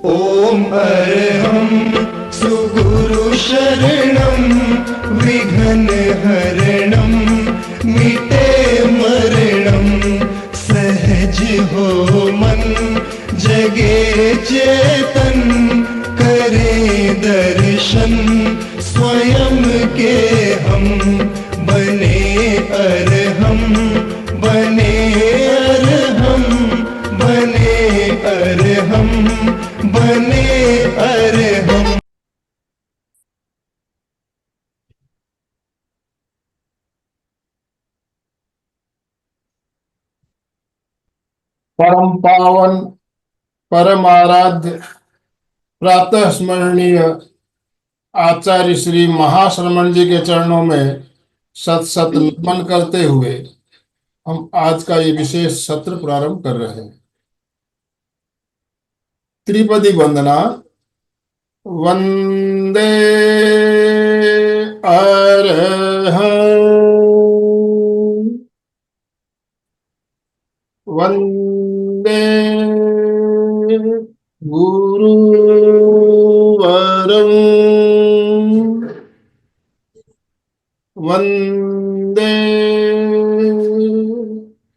ॐ अर्हं सुगुरु शरणं विघ्नहरणं मिटे मरणं सहज हो मन जगे चेतन करे दर्शन स्वयं के हम बने अर्हम बने अर्हम बने अर्हम बने अर्हम। परम पावन परम आराध्य प्रातः स्मरणीय आचार्य श्री महाश्रमण जी के चरणों में सत सत नमन करते हुए हम आज का ये विशेष सत्र प्रारंभ कर रहे हैं। त्रिपदी वंदना। वंदे अरहं वंदे गुरुवरं वंदे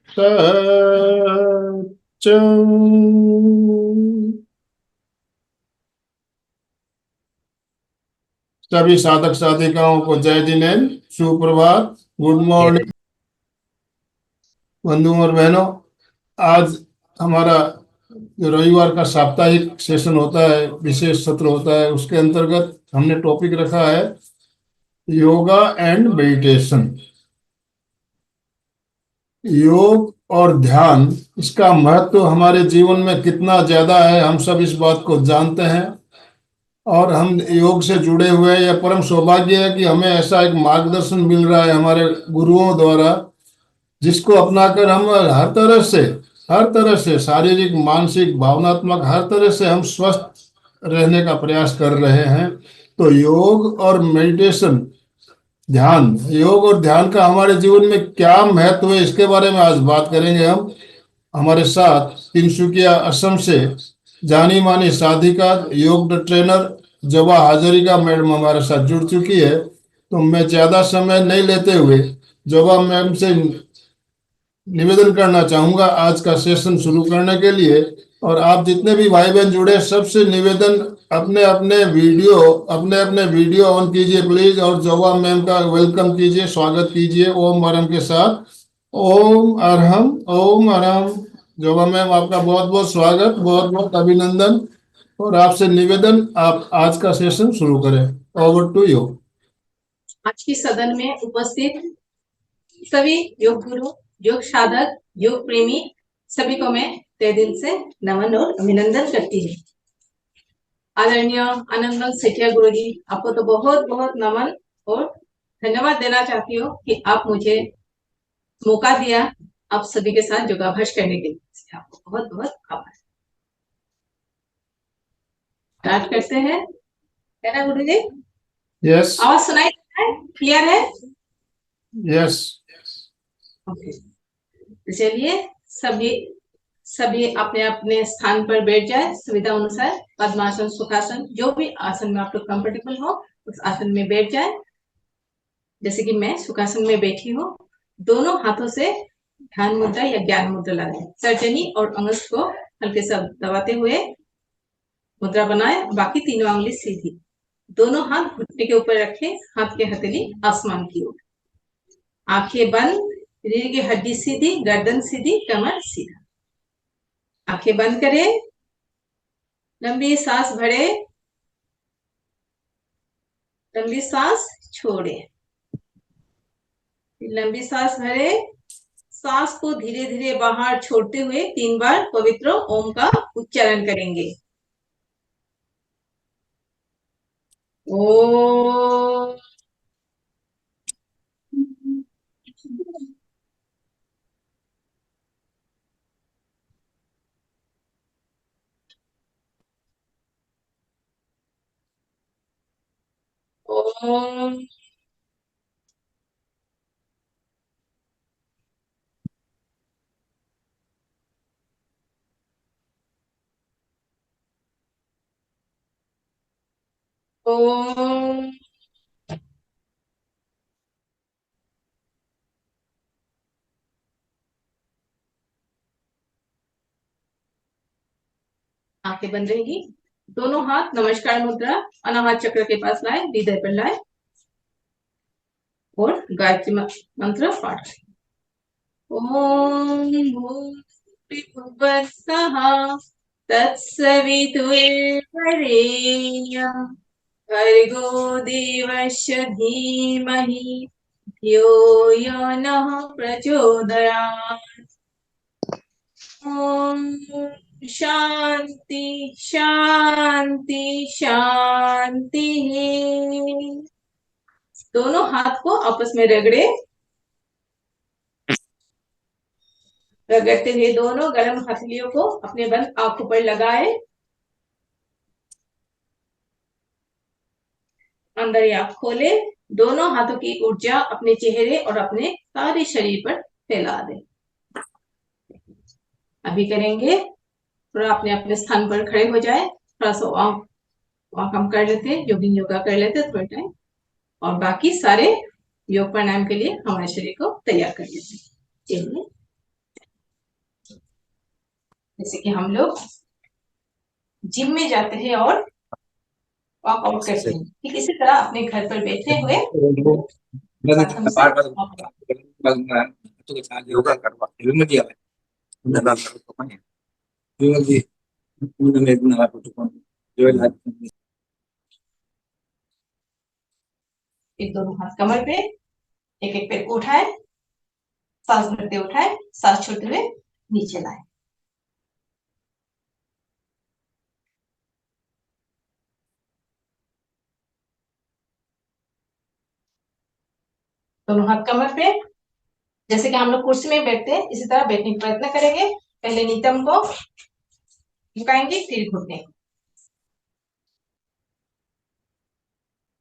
सच्चं। सभी साधक साधिकाओं को जय जिनेन्द्र, सुप्रभात, गुड मॉर्निंग। बंधुओं और बहनों, आज हमारा जो रविवार का साप्ताहिक सेशन होता है, विशेष सत्र होता है, उसके अंतर्गत हमने टॉपिक रखा है योगा एंड मेडिटेशन। योग और ध्यान, इसका महत्व हमारे जीवन में कितना ज्यादा है हम सब इस बात को जानते हैं। और हम योग से जुड़े हुए हैं, यह परम सौभाग्य है कि हमें ऐसा एक मार्गदर्शन मिल रहा है हमारे गुरुओं द्वारा, जिसको अपनाकर हम हर तरह से शारीरिक, मानसिक, भावनात्मक हर तरह से हम स्वस्थ रहने का प्रयास कर रहे हैं। तो योग और मेडिटेशन, ध्यान, योग और ध्यान का हमारे जीवन में क्या महत्व है, इसके बारे में आज बात करेंगे हम। हमारे साथ तिनसुकिया असम से जानी मानी साधिका, योग ट्रेनर जवा हाजरिका मैडम हमारे साथ जुड़ चुकी है। तो मैं ज्यादा समय नहीं लेते हुए जवा मैम से निवेदन करना चाहूंगा आज का सेशन शुरू करने के लिए। और आप जितने भी भाई बहन जुड़े, सबसे निवेदन, अपने अपने वीडियो ऑन कीजिए प्लीज, और जोवा मैम का वेलकम कीजिए, स्वागत कीजिए ओम अरहम के साथ। ओम अरहम, ओम अरहम। जोवा मैम, आपका बहुत बहुत स्वागत, बहुत बहुत अभिनंदन। और आपसे निवेदन, आप आज का सेशन शुरू करें। Over to you. आज की सदन में उपस्थित सभी योग गुरु, योग साधक, योग प्रेमी सभी को मैं तहे दिल से नमन और अभिनंदन करती हूँ। आदरणीय आनंदलाल सेठिया गुरु जी, आपको तो बहुत बहुत नमन और धन्यवाद देना चाहती हूँ कि आप मुझे मौका दिया आप सभी के साथ योगाभ्यास करने के लिए। आपको बहुत बहुत आभार। स्टार्ट करते हैं, है ना गुरु जी? यस आवाज सुनाई देता है? क्लियर है? यस। ओके, चलिए सभी सभी अपने अपने स्थान पर बैठ जाए सुविधा अनुसार। पद्मासन, सुखासन, जो भी आसन में आप लोग कंफर्टेबल हो उस आसन में बैठ जाए। जैसे कि मैं सुखासन में बैठी हूँ, दोनों हाथों से ध्यान मुद्रा या ज्ञान मुद्रा लगाए, तर्जनी और अंगुष्ठ को हल्के से दबाते हुए मुद्रा बनाए। बाकी तीनों उंगली सीधी, दोनों हाथ घुटने के ऊपर रखे, हाथ के हथेली आसमान की ओर, आंखें बंद, रीढ़ की हड्डी सीधी, गर्दन सीधी, कमर सीधा। आंखें बंद करें, लंबी सांस भरे, लंबी सांस छोड़े, लंबी सांस भरे, सांस को धीरे धीरे बाहर छोड़ते हुए 3 बार पवित्र ओम का उच्चारण करेंगे। ओम। ओम। ओम। आंखें बंद रहेगी। दोनों हाथ नमस्कार मुद्रा अनाहत चक्र के पास लाए, हृदय पर लाए और गायत्री मंत्र पाठ करें। ओम भूर्भुवः स्वः तत्सवितुर्वरेण्यं भर्गो देवस्य धीमहि धियो यो नः प्रचोदयात्। ओम शांति शांति शांति। दोनों हाथ को आपस में रगड़े। रगड़ते हुए दोनों गर्म हथेलियों को अपने बंद आंखों पर लगाए। अंदर आंख खोले। दोनों हाथों की ऊर्जा अपने चेहरे और अपने सारे शरीर पर फैला दे। अभी करेंगे। थोड़ा अपने अपने स्थान पर खड़े हो जाए। थोड़ा सा वॉक हम कर लेते हैं, जोगिंग योगा कर लेते हैं थोड़ा टाइम, और बाकी सारे योग प्राणायाम के लिए हमारे शरीर को तैयार कर लेते हैं। चलिए, जैसे कि हम लोग जिम में जाते हैं और वर्कआउट करते हैं, ठीक इसी तरह अपने घर पर बैठे हुए प्रथम से योगा करवा विमल जी एक दोनों हाथ कमर पे, एक एक पैर को उठाए, सांस भरते उठाए, सांस छोड़ते हुए नीचे लाए। दोनों हाथ कमर पे, जैसे कि हम लोग कुर्सी में बैठते हैं इसी तरह बैठने का प्रयत्न करेंगे। पहले नितंब को झुकाएंगे, फिर घुटने को,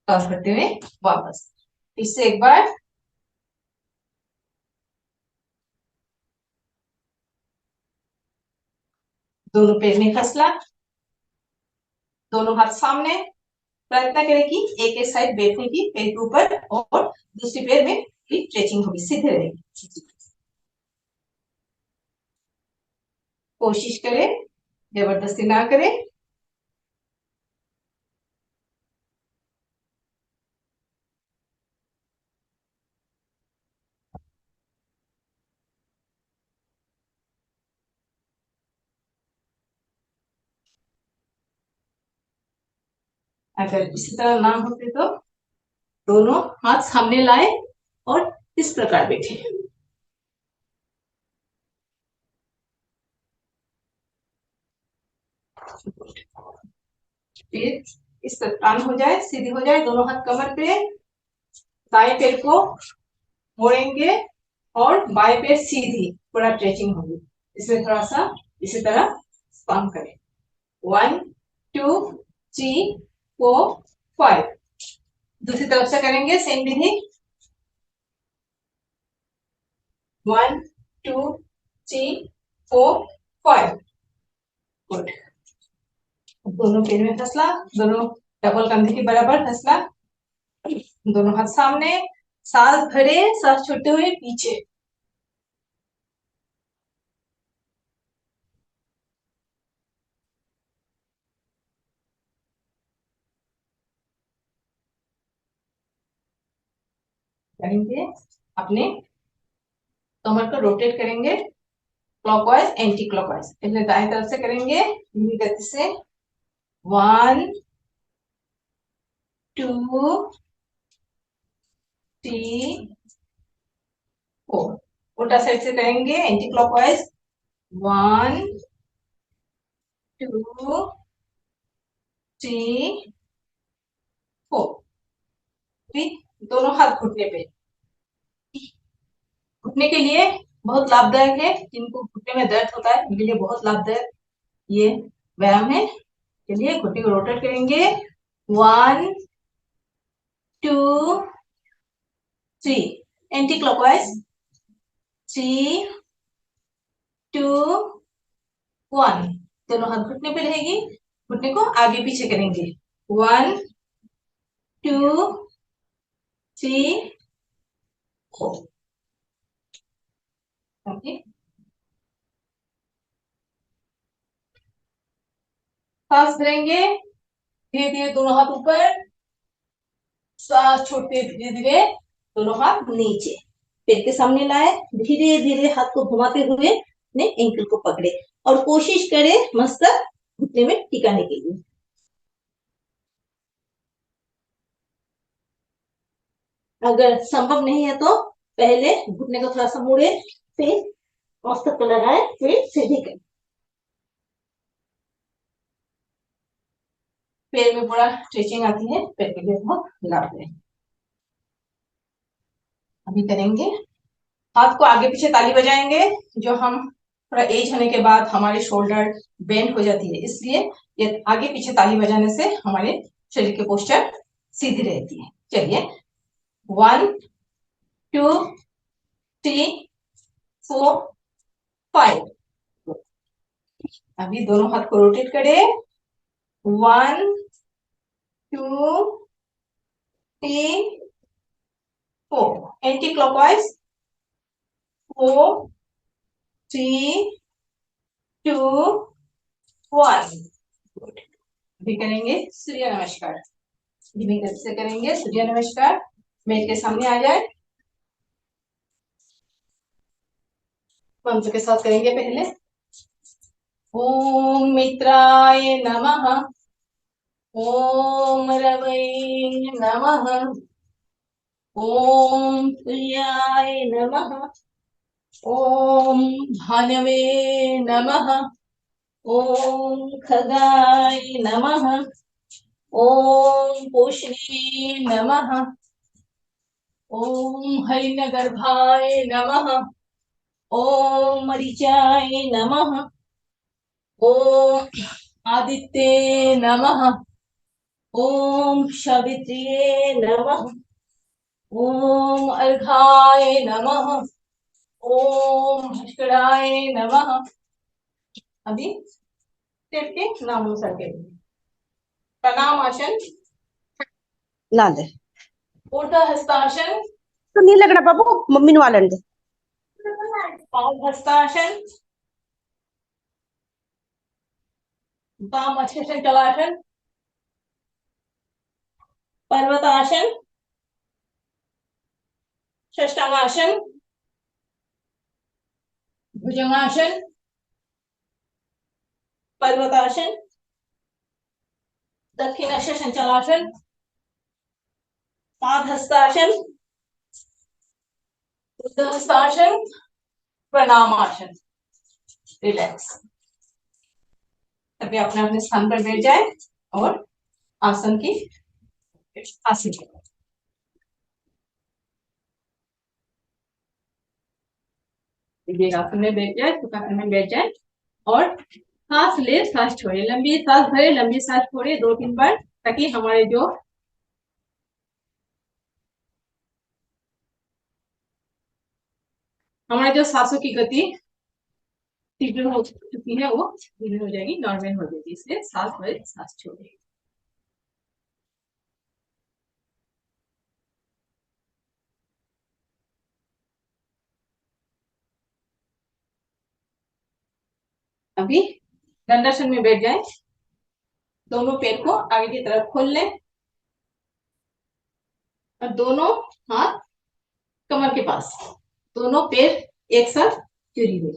सांस भरते हुए वापस। इससे एक बार दोनों पैर में फसला, दोनों हाथ सामने, प्रयत्न करें कि एक एक साइड बैठने की, पैर के ऊपर और दूसरी पैर में की स्ट्रेचिंग होगी, सीधे रहेगी। कोशिश करें, जबरदस्ती ना करें। अगर इसी तरह ना होते तो दोनों हाथ सामने लाए और इस प्रकार बैठे। फिर इस प्रकार हो जाए, सीधी हो जाए, दोनों हाथ कमर पे, दाएं पैर को मोड़ेंगे और बाएं पैर सीधी, पूरा स्ट्रेचिंग होगी। इसमें थोड़ा सा इसी तरह स्पम करें। 1 2 3 4 5। दूसरी तरफ से करेंगे सेम विधि। 1 2 3 4 5। गुड। दोनों पैर में फसला, दोनों डबल कंधे के बराबर फसला, दोनों हाथ सामने, सांस भरे, सांस छोड़ते हुए पीछे। करेंगे अपने कमर को रोटेट करेंगे क्लॉकवाइज एंटी क्लॉकवाइज। पहले दाएं तरफ से करेंगे धीमी गति से। 1 2 3 4। उल्टा साइड से करेंगे एंटी क्लॉकवाइज। 1 2 3 4। दोनों हाथ घुटने पे। घुटने के लिए बहुत लाभदायक है, जिनको घुटने में दर्द होता है उनके लिए बहुत लाभदायक ये व्यायाम है। चलिए घुटने को रोटेट करेंगे। 1 2 3 एंटी क्लॉकवाइज। 3 2 1। दोनों हाथ घुटने पे रहेगी, घुटने को आगे पीछे करेंगे। 1 2 3 4। ओके, सांस भरेंगे, धीरे धीरे दोनों हाथ ऊपर, सांस छोड़ते धीरे धीरे दोनों हाथ नीचे, पैर के सामने लाए, धीरे धीरे हाथ को घुमाते हुए अपने एंकल को पकड़े और कोशिश करें मस्तक घुटने में टिकाने के लिए। अगर संभव नहीं है तो पहले घुटने को थोड़ा सा मोड़े, फिर मस्तक को लगाए, फिर सीधी करें। पैर में बड़ा स्ट्रेचिंग आती है, पैर के लिए बहुत लाभ है। अभी करेंगे, हाथ को आगे पीछे ताली बजाएंगे। जो हम थोड़ा एज होने के बाद हमारे शोल्डर बेंड हो जाती है, इसलिए ये आगे पीछे ताली बजाने से हमारे शरीर के पोस्चर सीधी रहती है। चलिए, 1 2 3 4 5। अभी दोनों हाथ को रोटेट करें, 1 2 3 4, एंटी क्लॉकवाइज, 4 3 2 1। अभी करेंगे सूर्य नमस्कार, धीमी गति से करेंगे सूर्य नमस्कार। मेज के सामने आ जाए, मंत्र के साथ करेंगे। पहले ओम मित्राय नमः, ओम रवै नमः, ओम सूर्याय नमः, ओम भानवे नमः, ओम खगाय नमः, ओम पोषणे नमः, ओम हरिणगर्भाय नमः, ओम मरीचाय नमः, ओम आदित्ये नमः, ओम सावित्र्ये नमः, ओम अर्घाय नमः, ओम भास्कराय नमः। अभी सिर के नामानुसार करेंगे। प्रणाम आसन, ला दे ऊर्ध्व हस्तासन, तो नहीं लगना बाबू, मम्मी नु आलन दे। पाव हस्तासन, वाम अच्छे चलासन, पर्वतासन, षष्ठांगासन, भुजंगासन, पर्वतासन, दक्षिणासन संचलासन, पादहस्तासन, ऊर्ध्वहस्तासन, प्रणामासन। रिलैक्स। अभी अपने अपने स्थान पर बैठ जाए और आसन की आसन आसन में बैठ जाए, सुखासन में बैठ जाए और सांस ले, सांस छोड़े, लंबी सांस भरे, लंबी सांस छोड़े 2-3 बार, ताकि हमारे जो सांसों की गति तीव्र हो चुकी है वो धीमी हो जाएगी, नॉर्मल हो जाएगी। इसलिए सांस भरे, सांस छोड़े। अभी दंडासन में बैठ जाए, दोनों पैर को आगे की तरफ खोल लें और दोनों हाथ कमर के पास, दोनों पैर एक साथ जुड़ी हुई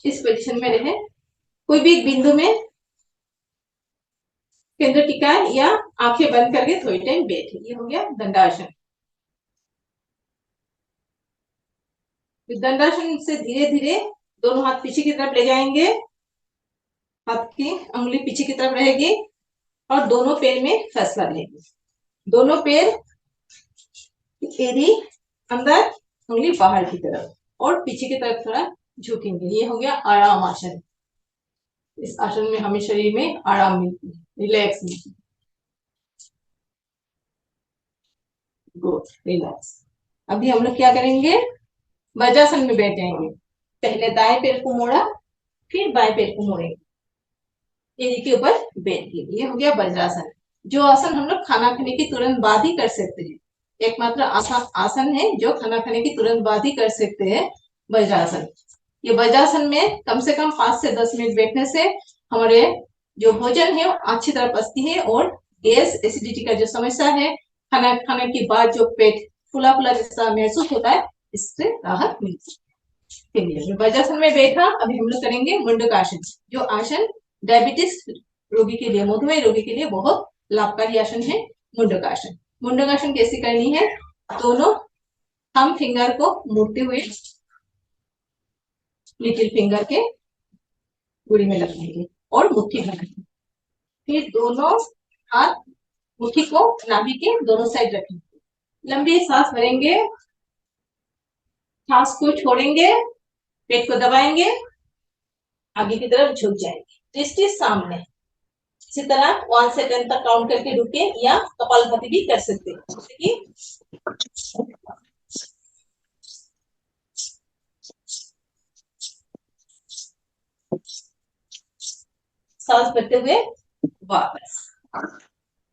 इस पोजीशन में रहे। कोई भी बिंदु में केंद्र टिकाए या आंखें बंद करके थोड़ी टाइम बैठे। ये हो गया दंडासन। दंडासन से धीरे धीरे दोनों हाथ पीछे की तरफ ले जाएंगे, हाथ की उंगली पीछे की तरफ रहेगी और दोनों पैर में फैसला लेंगे। दोनों पैर एड़ी अंदर, उंगली बाहर की तरफ और पीछे की तरफ थोड़ा झुकेंगे। ये हो गया आराम आसन। इस आसन में हमें शरीर में आराम मिलती है, रिलैक्स मिलती है। Good, relax. अभी हम लोग क्या करेंगे, वज्रासन में बैठ जाएंगे। पहले दाएं पैर को मोड़ा, फिर बाएं पैर को मोड़ेंगे, एड़ी के ऊपर बैठ के। ये हो गया वज्रासन। जो आसन हम लोग खाना खाने के तुरंत बाद ही कर सकते हैं, एकमात्र आसन है जो खाना खाने के तुरंत बाद ही कर सकते हैं, वज्रासन। ये वज्रासन में कम से कम 5 से 10 मिनट बैठने से हमारे जो भोजन है वो अच्छी तरह पचती है और गैस एसिडिटी का जो समस्या है, खाना खाने के बाद जो पेट फुला फुला जैसा महसूस होता है, इससे राहत मिलती है। वज्रासन में बैठा अभी हम लोग करेंगे मुंडकासन, जो आसन डायबिटीज रोगी के लिए, मधुमेह रोगी के लिए बहुत लाभकारी आसन है मुंडकासन। मुंडकासन कैसे करनी है, दोनों थंब फिंगर को मोड़ते हुए लिटिल फिंगर के गुड़ी में लगाएंगे और मुट्ठी बनाएंगे। फिर दोनों हाथ मुट्ठी को नाभि के दोनों साइड रखेंगे। लंबी सांस भरेंगे, सांस को छोड़ेंगे, पेट को दबाएंगे, आगे की तरफ झुक जाएंगे, दृष्टि सामने। इसी तरह 1 से 10 तक काउंट करके रुके या कपालभाति भी कर सकते हैं, जैसे कि सांस भरते हुए वापस।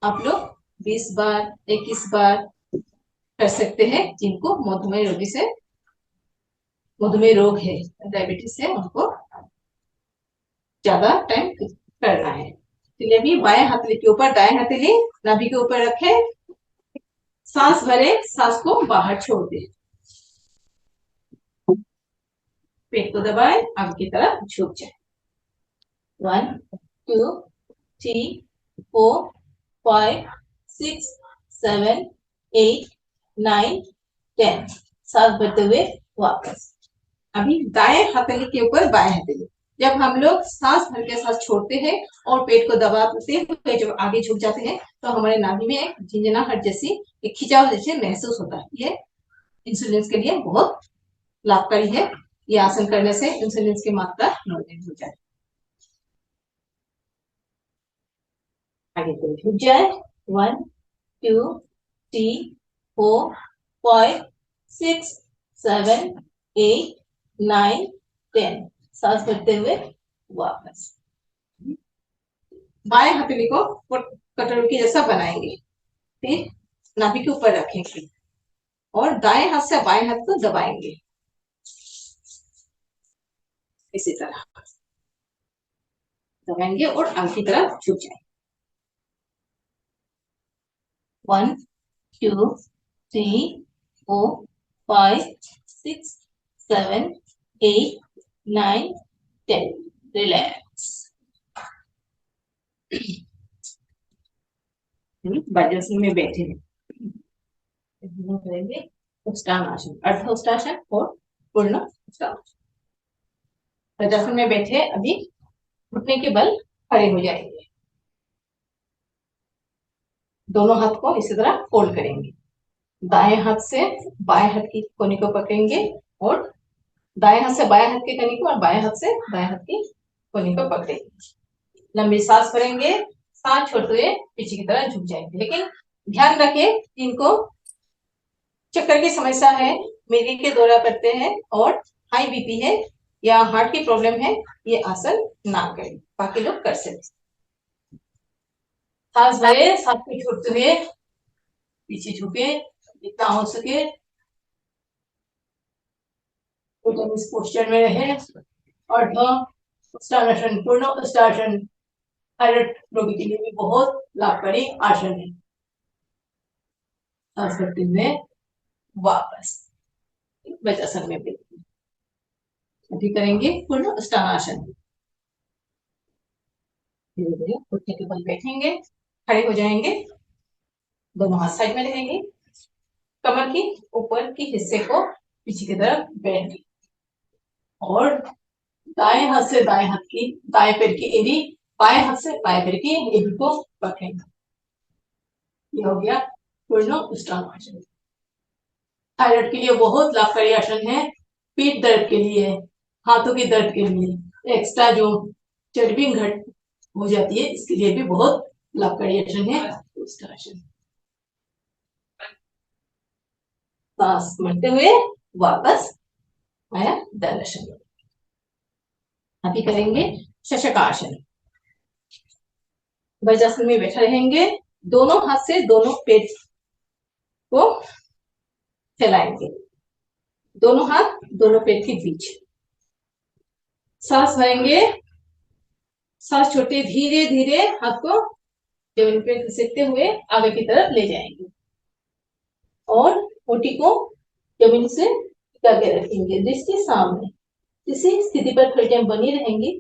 आप लोग 20 बार 21 बार कर सकते हैं। जिनको मधुमेह रोग है, डायबिटीज है, उनको ज्यादा टाइम करना है। चलिए अभी बाएं हथेली के ऊपर दाएं हथेली नाभि के ऊपर रखे, सांस भरे, सांस को बाहर छोड़ दे, पेट को दबाए, आगे की तरफ झुक जाए। 1 2 3 4 5 6 7 8 9 10। सांस भरते हुए वापस। अभी दाएं हथेली के ऊपर बाएं हथेली। जब हम लोग सांस भर के सांस छोड़ते हैं और पेट को दबाते हुए जब आगे झुक जाते हैं तो हमारे नाभि में एक झिंझनाहट जैसी, एक खिंचाव जैसे महसूस होता है। ये इंसुलिन के लिए बहुत लाभकारी है। ये आसन करने से इंसुलिन की मात्रा नॉर्मल हो जाए। आगे को झुक जाए। 1 2 3 4 5 6 7 8 9 10। सांस भरते हुए वापस। बाएं हथेली को कटोरी की जैसा बनाएंगे, फिर नाभि के ऊपर रखेंगे और दाएं हाथ से बाएं हाथ को दबाएंगे, इसी तरह दबाएंगे और आगे की तरफ झुक जाएंगे। 1 2 3 4 5 6 7 8 9 10। रिलैक्स। वज्रासन में बैठे हैं, करेंगे उत्तानासन, अर्ध उत्तानासन और पूर्ण उत्तानासन। वज्रासन में बैठे अभी घुटने के बल खड़े हो जाएंगे, दोनों हाथ को इसी तरह फोल्ड करेंगे, दाएं हाथ से बाएं हाथ की कोनी को पकड़ेंगे और दाएं हाथ से बाएं हाथ के कोनी को और बाएं हाथ से दाएं हाथ की कोनी को पकड़ेंगे। लंबी सांस भरेंगे, सांस छोड़ते हुए पीछे की तरफ झुक जाएंगे। लेकिन ध्यान रखें, जिनको चक्कर की समस्या है, मिर्गी के दौरा करते हैं और हाई बीपी है या हार्ट की प्रॉब्लम है, ये आसन ना करें, बाकी लोग कर सकते। सांस भरे, सांस को छोड़ते हुए पीछे झुके जितना हो सके, इस पोस्चर में रहे। और उत्तानासन, पूर्ण उत्तानासन थायराइड रोगी के लिए भी बहुत लाभकारी आसन है। सांस भरते हुए वापस वज्रासन में बैठेंगे। अभी करेंगे पूर्ण उत्तानासन। धीरे धीरे घुटने के बल बैठेंगे, खड़े हो जाएंगे, दोनों हाथ साइड में रहेंगे, कमर की ऊपर के हिस्से को पीछे की तरफ बैठेंगे और दाएं हाथ से दाएं हाथ की, दाएं पैर की एड़ी बाएं हाथ से बाएं पैर की एड़ी को पकड़ेंगे। ये हो गया पूर्ण उत्तानासन। थायराइड के लिए बहुत लाभकारी आसन है। पीठ दर्द के लिए, हाथों के दर्द के लिए, एक्स्ट्रा जो चर्बी घट हो जाती है, इसके लिए भी बहुत लाभकारी आसन है उत्तानासन। सांस भरते हुए वापस आया दंडासन। अभी करेंगे शशकासन। वज्रासन में बैठा रहेंगे, दोनों हाथ से दोनों पेट को फैलाएंगे, दोनों हाथ दोनों पेट के बीच। सांस भरेंगे, सांस छोड़ते धीरे धीरे हाथ को जमीन पे घसीटते हुए आगे की तरफ ले जाएंगे और होठी को जमीन से टिका के रखेंगे, दृष्टि सामने। इसी स्थिति पर थोड़ी टाइम बनी रहेंगी।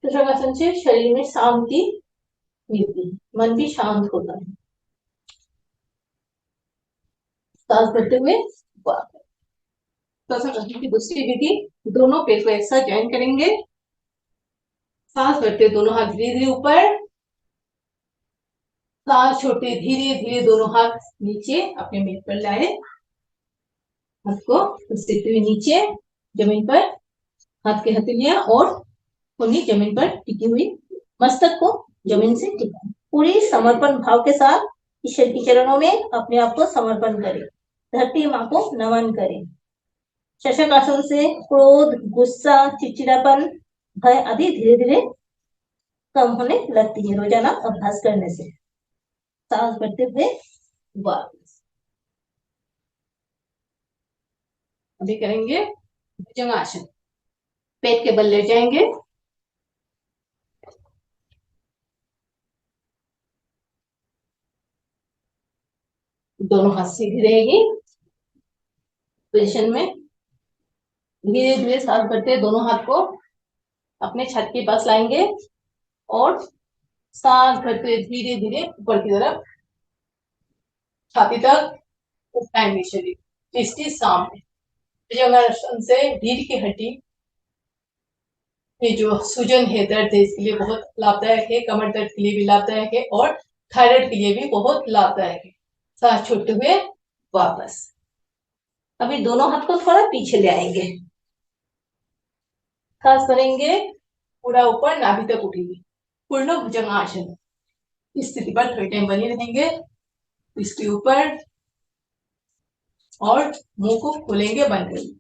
त्रिशंगासन से शरीर में शांति मिलती है, मन भी शांत होता है। सांस भरते हुए त्रिशंगासन की दूसरी विधि, दोनों पेट को एक साथ ज्वाइन करेंगे। सांस भरते दोनों हाथ धीरे धीरे ऊपर, सांस छोड़ते धीरे धीरे दोनों हाथ नीचे अपने मेज पर लाए, हाथ को घसीटते हुए नीचे जमीन पर, हाथ के हथेलियां और उंगली जमीन पर टिकी हुई, मस्तक को जमीन से टिका। पूरी समर्पण भाव के साथ ईश्वर के चरणों में अपने आप को समर्पण करें, धरती माँ को नमन करें। शशक आसन से क्रोध, गुस्सा, चिड़चिड़ापन, भय आदि धीरे धीरे कम होने लगती है रोजाना अभ्यास करने से। सांस भरते हुए वापस। अभी करेंगे भुजंगासन। पेट के बल लेट जाएंगे, दोनों हाथ सीधी रहेगी पोजीशन में। धीरे धीरे सांस भरते दोनों हाथ को अपने छाती के पास लाएंगे और सांस भरते धीरे धीरे ऊपर की तरफ छाती तक उठाएंगे शरीर, दृष्टि सामने। भुजंगासन से रीढ़ की हड्डी ये जो सूजन है, दर्द है, इसके लिए बहुत लाभदायक है। कमर दर्द के लिए भी लाभदायक है और थायराइड के लिए भी बहुत लाभदायक है। सांस छोड़ते हुए वापस। अभी दोनों हाथ को थोड़ा पीछे ले आएंगे, सांस भरेंगे, पूरा ऊपर नाभि तक उठेगी, पूर्ण भुजंगासन। इस स्थिति पर थोड़ी टाइम बनी रहेंगे, दृष्टि ऊपर और मुंह को खोलेंगे, बंद करेंगे।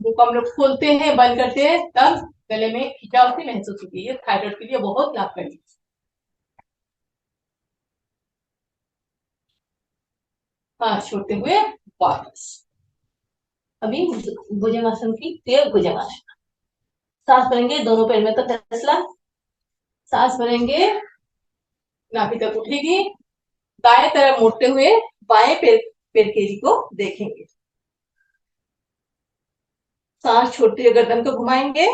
मुंह को हम लोग खोलते हैं, बंद करते हैं, तब गले में खिंचाव सी महसूस होती है। थायराइड के लिए बहुत लाभकारी है। सांस छोड़ते हुए वापस। अभी भुजंगासन की देव भुजंगासन। सांस भरेंगे, दोनों पैर में तक फैसला, सांस भरेंगे, नाभि तक उठेगी, दाएं तरफ मुड़ते हुए बाएं पैर केरी को देखेंगे। सांस छोड़ते हुए गर्दन को घुमाएंगे,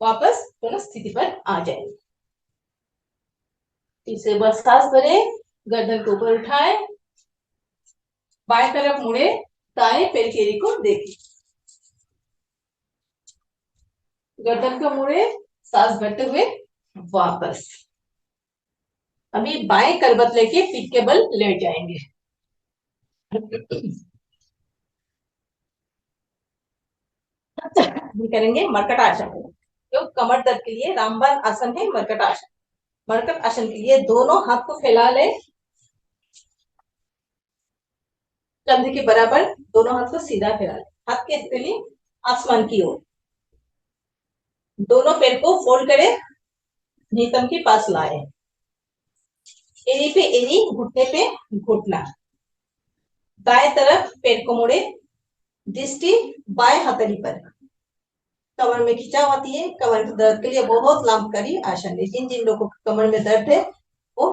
वापस दोनों स्थिति पर आ जाएंगे। तीसरे बार सांस भरें, गर्दन को ऊपर उठाए, बाएं तरफ मुड़े, दाएं पैर केरी को देखें, गर्दन को मुड़े, सांस भरते हुए वापस। अभी बाएं करवट लेके पीठ के बल लेट जाएंगे। करेंगे मरकट आसन। तो कमर दर्द के लिए रामबाण आसन है मरकट आसन। मरकट आसन के लिए दोनों हाथ को फैला ले, कंधे के बराबर, दोनों हाथ को सीधा फैला ले, हाथ के हथेली आसमान की ओर, दोनों पैर को फोल्ड करें, नीतम के पास लाए, एड़ी पे एड़ी, घुटने पे घुटना, दाएं तरफ पैर को मोड़े, दृष्टि बाएं हथेली पर। कमर में खिंचाव आती है, कमर के दर्द के लिए बहुत लाभकारी आसन है। जिन जिन लोगों को कमर में दर्द है वो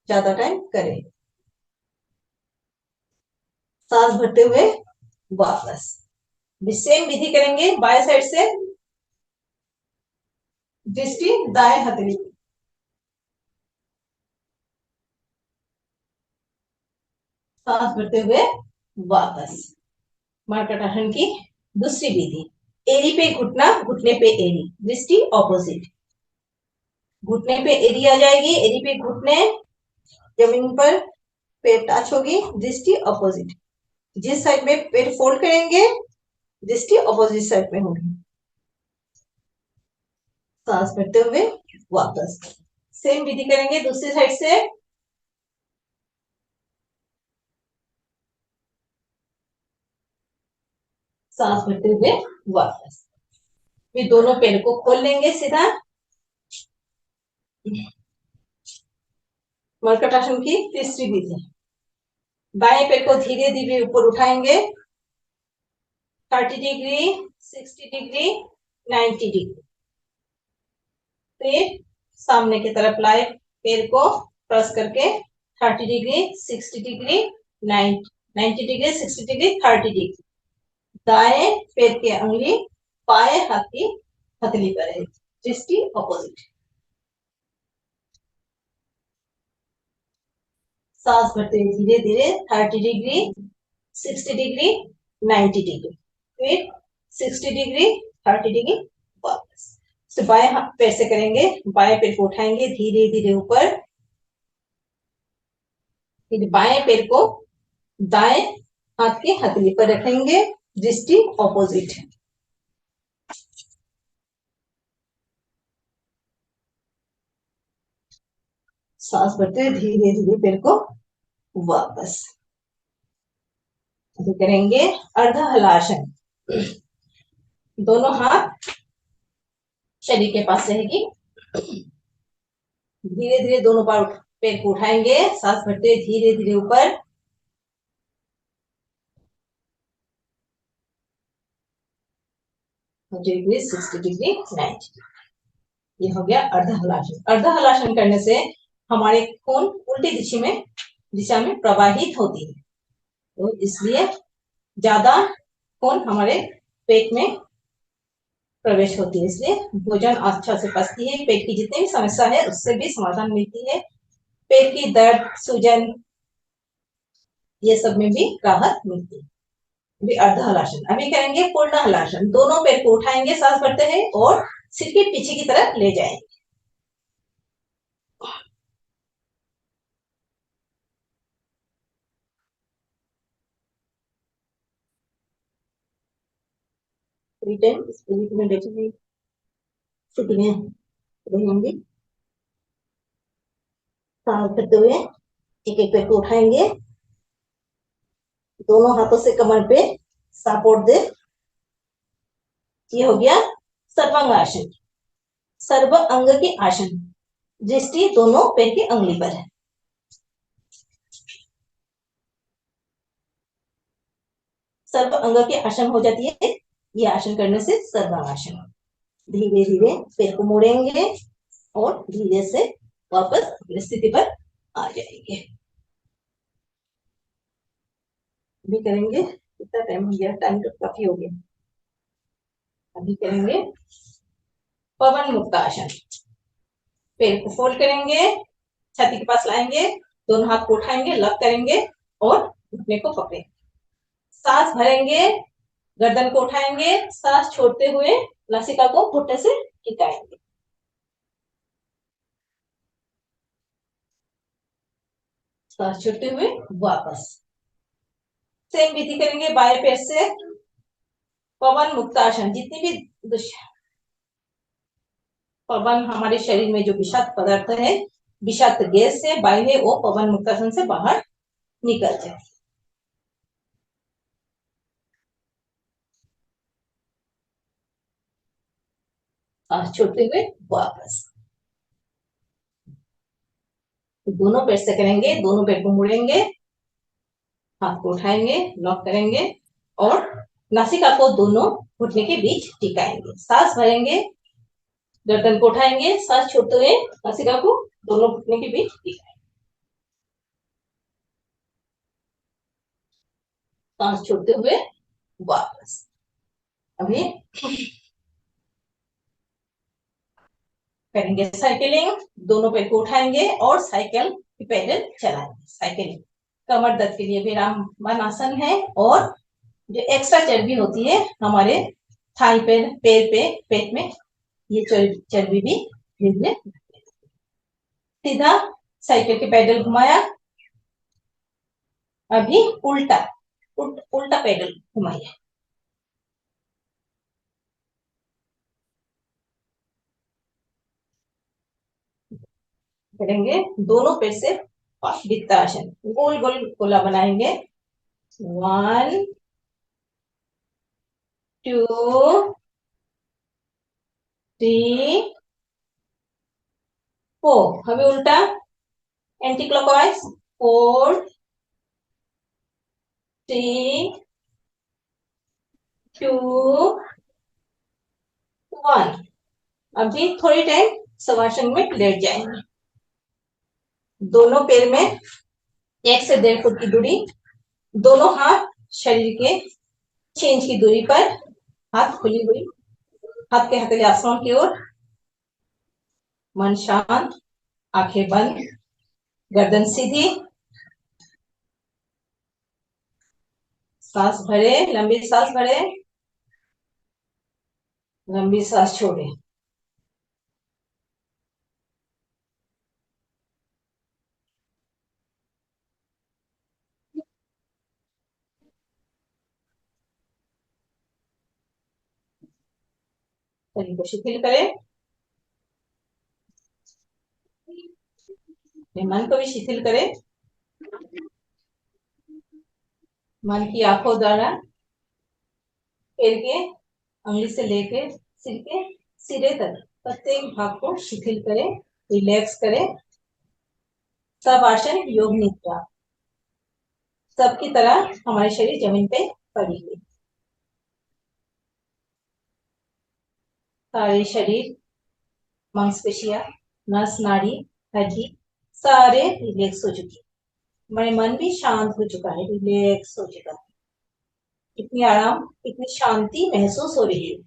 ज्यादा टाइम करें। सांस भरते हुए वापस। सेम विधि करेंगे बाएं साइड से, दृष्टि दाएं हथेली, सांस भरते हुए वापस। मरकट आसन की दूसरी विधि, एड़ी पे घुटना, घुटने पे एड़ी, दृष्टि ऑपोजिट। घुटने पे एड़ी आ जाएगी, एड़ी पे घुटने, जमीन पर पैर टच होगी, दृष्टि ऑपोजिट। जिस साइड में पैर फोल्ड करेंगे, दृष्टि ऑपोजिट साइड में होगी। सांस भरते हुए वापस। सेम विधि करेंगे दूसरी साइड से। सांस भरते हुए वापस। फिर दोनों पैर को खोल लेंगे सीधा। मर्कटासन की तीसरी विधि। बाएं पैर को धीरे धीरे ऊपर उठाएंगे, 30 डिग्री, 60 डिग्री, 90 डिग्री। फिर सामने की तरफ लाए पैर को प्रेस करके 30 degree, 60 degree, 90 degree, 60 degree, 30 degree. दाएं पैर की अंगुली बाएं हाथ की हथेली पर है, जिसकी ऑपोजिट। सांस भरते हुए धीरे धीरे 30 डिग्री, 60 डिग्री, 90 डिग्री, फिर 60 डिग्री, 30 डिग्री वापस। तो बाएं हाथ पैर से करेंगे, बाएं पैर को उठाएंगे धीरे धीरे ऊपर, फिर बाएं पैर को दाएं हाथ की हथेली पर रखेंगे, जिसकी ऑपोजिट है। सांस भरते हुए धीरे धीरे पैर को वापस। अभी करेंगे अर्ध हलासन। दोनों हाथ शरीर के पास रहेगी। धीरे धीरे दोनों पैर को उठाएंगे, सांस भरते हुए धीरे धीरे ऊपर, डिग्री, 60 डिग्री, 90। ये हो गया अर्ध हलासन। अर्ध हलासन करने से हमारे खून उल्टी दिशा में प्रवाहित होती है, तो इसलिए ज्यादा खून हमारे पेट में प्रवेश होती है, इसलिए भोजन अच्छा से पचती है। पेट की जितनी भी समस्या है उससे भी समाधान मिलती है। पेट की दर्द, सूजन, ये सब में भी राहत मिलती है। अभी अर्ध हलासन। अभी करेंगे पूर्ण हलासन। दोनों पैर को उठाएंगे, सांस भरते हैं और सिर के पीछे की तरफ ले जाएंगे। में बैठेंगे, सिटिंग में रहेंगे। सांस भरते हुए एक एक पैर को उठाएंगे, दोनों हाथों से कमर पे सपोर्ट दे। ये हो गया सर्वांग आसन। सर्व अंग के आसन। दृष्टि दोनों पैर की अंगुली पर है। सर्व अंग के आसन हो जाती है। ये आसन करने से सर्वांगासन। धीरे धीरे पैर को मोड़ेंगे और धीरे से वापस अपनी स्थिति पर आ जाएंगे। अभी करेंगे, कितना टाइम हो गया? टाइम तो काफी हो गया। अभी करेंगे पवन मुक्त आसन। पैर को फोल्ड करेंगे, छाती के पास लाएंगे, दोनों हाथ को उठाएंगे, लॉक करेंगे और घुटने को पकड़ेंगे। सांस भरेंगे, गर्दन को उठाएंगे, सांस छोड़ते हुए नासिका को घुटने से टिकाएंगे। सांस छोड़ते हुए वापस। सेम विधि करेंगे बाएं पैर से। पवन मुक्तासन। जितनी भी पवन हमारे शरीर में जो विषाक्त पदार्थ है, विषाक्त गैस से बाह्य वो पवन मुक्तासन से बाहर निकल जाए। सांस छोड़ते हुए वापस। दोनों पैर से करेंगे, दोनों पैर को मुड़ेंगे, हाथ को उठाएंगे, लॉक करेंगे और नासिका को दोनों घुटने के बीच टिकाएंगे। सांस भरेंगे, गर्दन को उठाएंगे, सांस छोड़ते हुए नासिका को दोनों घुटने के बीच टिकाएंगे। सांस छोड़ते हुए वापस। अभी करेंगे साइकिलिंग। दोनों पैर को उठाएंगे और साइकिल की पैडल चलाएंगे। साइकिलिंग कमर दर्द के लिए भी रामबाण आसन है और जो एक्स्ट्रा चर्बी होती है हमारे थाई पैर पे पेट में, ये चर्बी भी धीरे सीधा साइकिल के पैडल घुमाया। अभी उल्टा पैडल घुमाइए। करेंगे दोनों पैर से वित्तासन। गोल गोल गोला बनाएंगे। 1 2 3 4 હવે ઉલટા એન્ટી ક્લોકવાઇઝ 4 3 2 1 अभी थोड़ी टाइम शवासन में लेट जाएंगे। दोनों पैर में 1 से 1.5 फुट की दूरी, दोनों हाथ शरीर के 6 इंच की दूरी पर, हाथ खुली हुई, हाथ के हथेली आसमान की ओर, मन शांत, आंखें बंद, गर्दन सीधी, सांस भरे, लंबी सांस भरे, लंबी सांस छोड़े। शरीर को शिथिल करें, मन को भी शिथिल करें। मन की आंखों द्वारा पैर के अंगुली से लेकर सिर के सिरे तक प्रत्येक भाग को शिथिल करें, रिलैक्स करें। सब आसन योग निद्रा, सबकी तरह हमारे शरीर जमीन पे पड़ी हुई, सारे शरीर, मांसपेशियां, नस नाड़ी, हड्डी सारे रिलैक्स हो चुके, हमारे मन भी शांत हो चुका है, रिलैक्स हो चुका है। कितनी आराम, कितनी शांति महसूस हो रही है।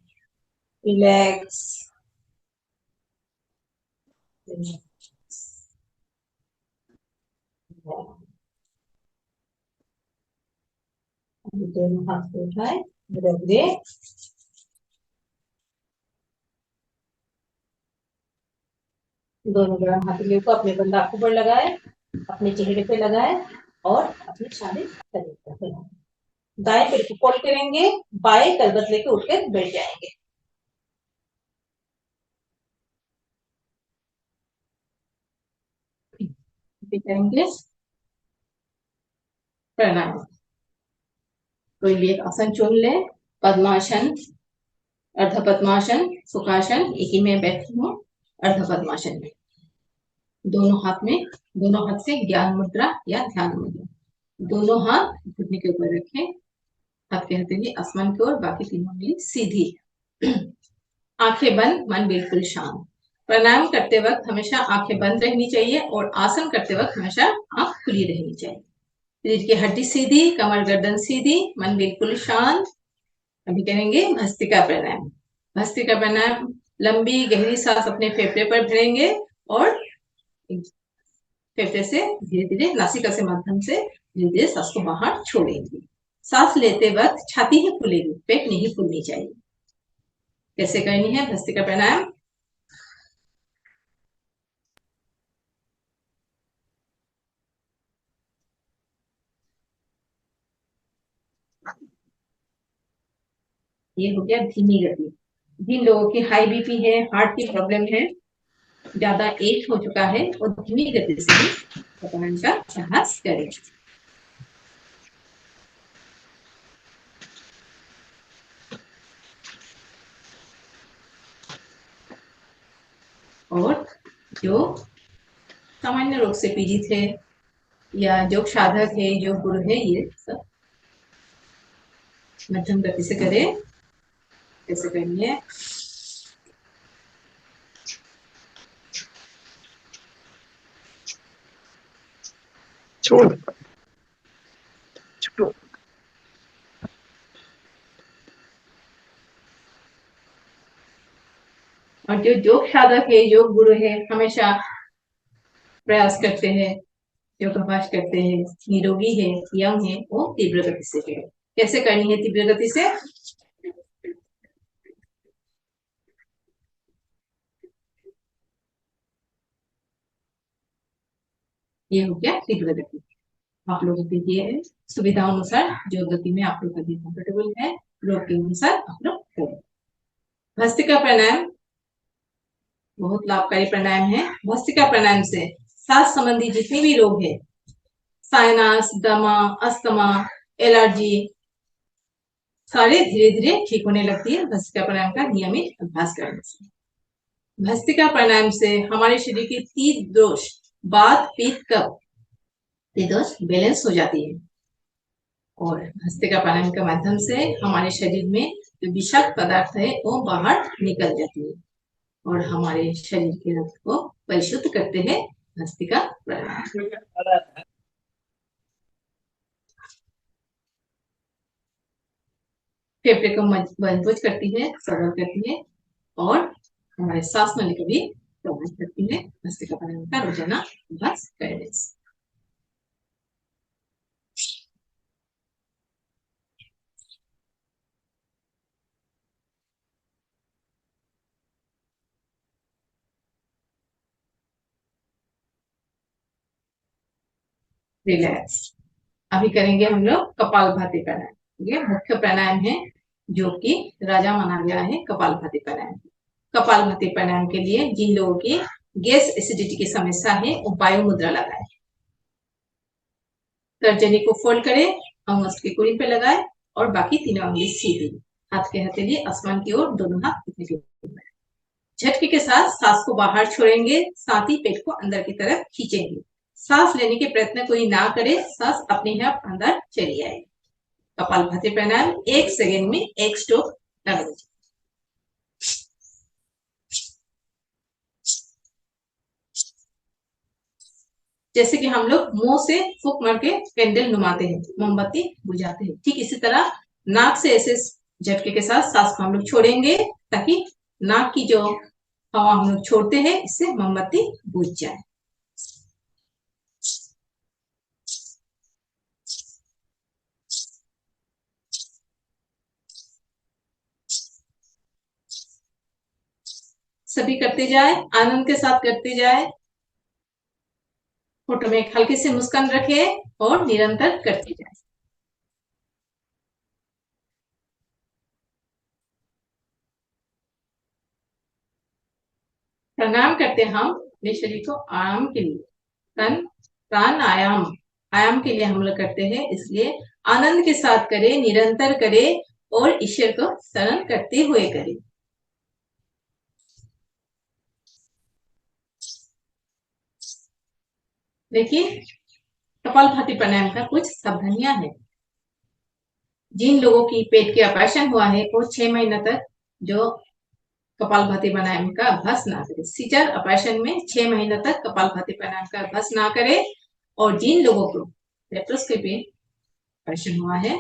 रिलैक्स, दोनों हाथ को उठाए, रगड़े, दोनों गर्म हथेलियों को अपने बंद आंखों पर लगाए, अपने चेहरे पे लगाए और अपने सारे शरीर पर लगाए। दाएं पैर को फोल्ड करेंगे, बाएं कलबत लेके उठकर बैठ जाएंगे। करेंगे प्राणायाम। कोई भी एक आसन चुन ले, पद्मासन, अर्ध पद्मासन, सुखासन, एक ही में बैठी हूँ अर्ध पद्मासन में। दोनों हाथ से ज्ञान मुद्रा या ध्यान मुद्रा, दोनों हाथ घुटने के ऊपर रखें, हाथ के हथेली आसमान की ओर, बाकी तीनों उंगली सीधी। आंखें बंद, मन बिल्कुल शांत। प्राणायाम करते वक्त हमेशा आंखें बंद रहनी चाहिए और आसन करते वक्त हमेशा आंख खुली रहनी चाहिए। शरीर की हड्डी सीधी, कमर गर्दन सीधी, मन बिल्कुल शांत। अभी करेंगे भस्त्रिका प्राणायाम। भस्त्रिका प्राणायाम, लंबी गहरी सांस अपने फेफड़े पर भरेंगे और फेफड़े से धीरे धीरे नासिका से माध्यम से धीरे धीरे सांस को बाहर छोड़ेंगे। सांस लेते वक्त छाती ही खुलेगी, पेट नहीं खुलनी चाहिए। कैसे करनी है भस्त्रिका प्राणायाम? ये हो गया धीमी गति। जिन लोगों की हाई बीपी है, हार्ट की प्रॉब्लम है, ज्यादा एज हो चुका है, वो धीमी गति से ही प्राणायाम का अभ्यास करें। और जो सामान्य रोग से पीड़ित है या योग साधक है, योग गुरु है, ये सब मध्यम गति से करें। कैसे करनी है? छोड़ छोड़ और जो योग साधक है, योग गुरु है, हमेशा प्रयास करते हैं, योगाभ्यास करते हैं, निरोगी है, यंग है, वो तीव्र गति से करें। कैसे करनी है तीव्र गति से? ये हो गया तीव्र गति। आप लोगों के लिए सुविधा अनुसार जो गति में आप लोग का कंफर्टेबल है, रोग के अनुसार आप लोग करें। भस्त्रिका प्राणायाम बहुत लाभकारी प्राणायाम है। भस्त्रिका प्राणायाम से सांस संबंधी जितने भी रोग है, साइनस, दमा, अस्थमा, एलर्जी, सारे धीरे धीरे ठीक होने लगती है भस्त्रिका प्राणायाम का नियमित अभ्यास करने से। भस्त्रिका प्राणायाम से हमारे शरीर के 3 दोष वात पित्त कफ ये दोष बैलेंस हो जाती है और भस्त्रिका प्राणायाम के माध्यम से हमारे शरीर में जो विषाक्त पदार्थ है वो बाहर निकल जाती है और हमारे शरीर के रक्त को परिशुद्ध करते हैं भस्त्रिका प्राणायाम। फेफड़े को मजबूत करती है, सरल करती है और हमारे सांस लेने को भी प्रभावित करती है भस्त्रिका प्राणायाम का रोजाना अभ्यास करने से। रिलैक्स। अभी करेंगे हम लोग कपालभाति प्राणायाम। ये मुख्य प्राणायाम है जो कि राजा माना गया है कपालभाति प्राणायाम। कपालभाति प्राणायाम के लिए जिन लोगों की गैस एसिडिटी की समस्या है वो वायु मुद्रा लगाए, तर्जनी को फोल्ड करे, अंगुष्ठ की कुड़ी पे लगाए और बाकी तीनों उंगली सीधी, हाथ के हथेली आसमान की ओर, दोनों हाथ घुटने के ऊपर। झटके के साथ सांस को बाहर छोड़ेंगे, साथ ही पेट को अंदर की तरफ खींचेंगे। सांस लेने के प्रयत्न कोई ना करे, सांस अपने आप अंदर चली आए। कपालभाति प्राणायाम 1 सेकंड में 1 स्ट्रोक लगा दीजिए। जैसे कि हम लोग मुंह से फूंक मार के कैंडल नुमाते हैं, मोमबत्ती बुझाते हैं, ठीक इसी तरह नाक से ऐसे झटके के साथ सांस को हम लोग छोड़ेंगे ताकि नाक की जो हवा हम लोग छोड़ते हैं इससे मोमबत्ती बुझ जाए। सभी करते जाए, आनंद के साथ करते जाए। फोटो में एक हल्की सी मुस्कान रखे और निरंतर करते जाए। प्राणायाम करते हम अपने शरीर को आराम के लिए, प्राणायाम आयाम के लिए हम लोग करते हैं, इसलिए आनंद के साथ करें, निरंतर करें और ईश्वर को शरण करते हुए करें। देखिए कपालभाति प्राणायाम का कुछ सावधानियां हैं। जिन लोगों की पेट के ऑपरेशन हुआ है वो 6 महीने तक जो कपालभाति प्राणायाम का अभ्यास ना करे। सीजर ऑपरेशन में 6 महीने तक कपालभाति प्राणायाम का अभ्यास ना करे और जिन लोगों को लेप्रोस्कोपी ऑपरेशन हुआ है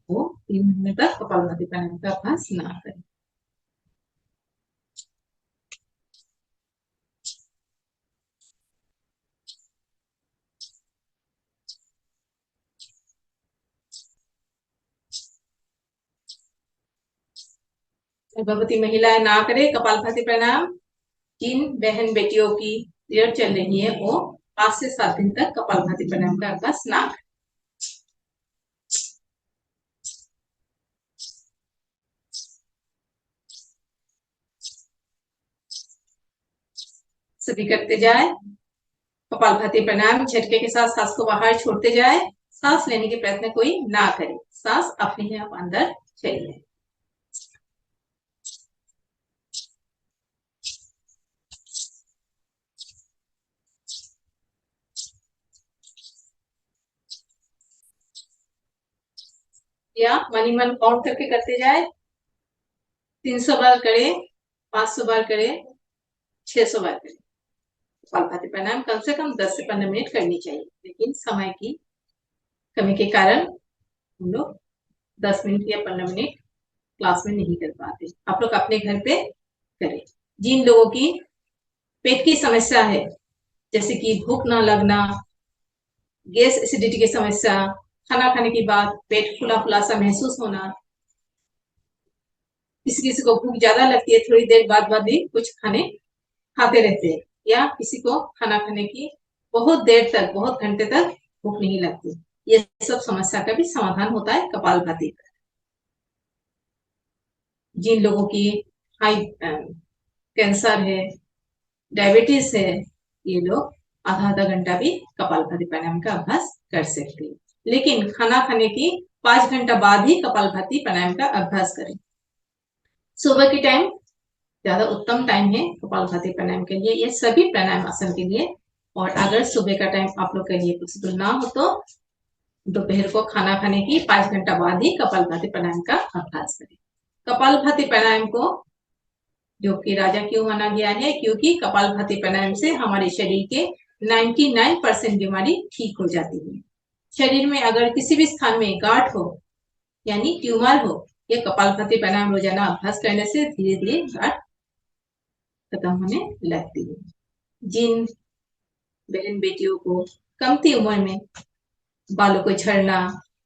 वो 3 महीने तक कपालभाति प्राणायाम का अभ्यास ना करे। गर्भवती महिलाएं ना करे कपालभाति प्राणायाम। जिन बहन बेटियों की पीरियड चल रही है वो 5 से 7 दिन तक कपालभाति प्राणायाम का अभ्यास ना करे। सभी करते जाए। कपालभाति प्राणायाम झटके के साथ सांस को बाहर छोड़ते जाए। सांस लेने के प्रयत्न कोई ना करे, सांस अपने ही आप अंदर चली जाए। या मनी मन काउंट करके करते जाए। 300 बार करे, 500 बार करे, 600 बार करे। कपालभाति प्राणायाम कम से कम 10 से 15 मिनट करनी चाहिए, लेकिन समय की कमी के कारण हम लोग 10 मिनट या 15 मिनट क्लास में नहीं कर पाते। आप लोग अपने घर पे करें। जिन लोगों की पेट की समस्या है जैसे कि भूख ना लगना, गैस एसिडिटी की समस्या, खाना खाने के बाद पेट फूला फूला सा महसूस होना, किसी किसी को भूख ज्यादा लगती है, थोड़ी देर बाद भी कुछ खाने खाते रहते हैं, या किसी को खाना खाने की बहुत देर तक, बहुत घंटे तक भूख नहीं लगती। ये सब समस्या का भी समाधान होता है कपालभाति का। जिन लोगों की हाई कैंसर है, डायबिटीज है, ये लोग आधा आधा घंटा भी कपालभाति प्राणायाम का अभ्यास कर सकते हैं। लेकिन खाना खाने की 5 घंटा बाद ही कपालभाति प्राणायाम का अभ्यास करें। सुबह के टाइम ज्यादा उत्तम टाइम है कपालभाति प्राणायाम के लिए, ये सभी प्राणायाम आसन के लिए। और अगर सुबह का टाइम आप लोग के लिए पॉसिबल ना हो तो दोपहर को खाना खाने की 5 घंटा बाद ही कपालभाति प्राणायाम का अभ्यास करें। कपालभाति प्राणायाम को जो कि राजा क्यों माना गया है, क्योंकि कपालभाति प्राणायाम से हमारे शरीर के 99% बीमारी ठीक हो जाती है। शरीर में अगर किसी भी स्थान में गांठ हो यानी ट्यूमर हो, ये कपालभाति प्राणायाम रोजाना अभ्यास करने से धीरे धीरे गांठ खत्म होने लगती है। जिन बहन बेटियों को कमती उम्र में बालों को झड़ना,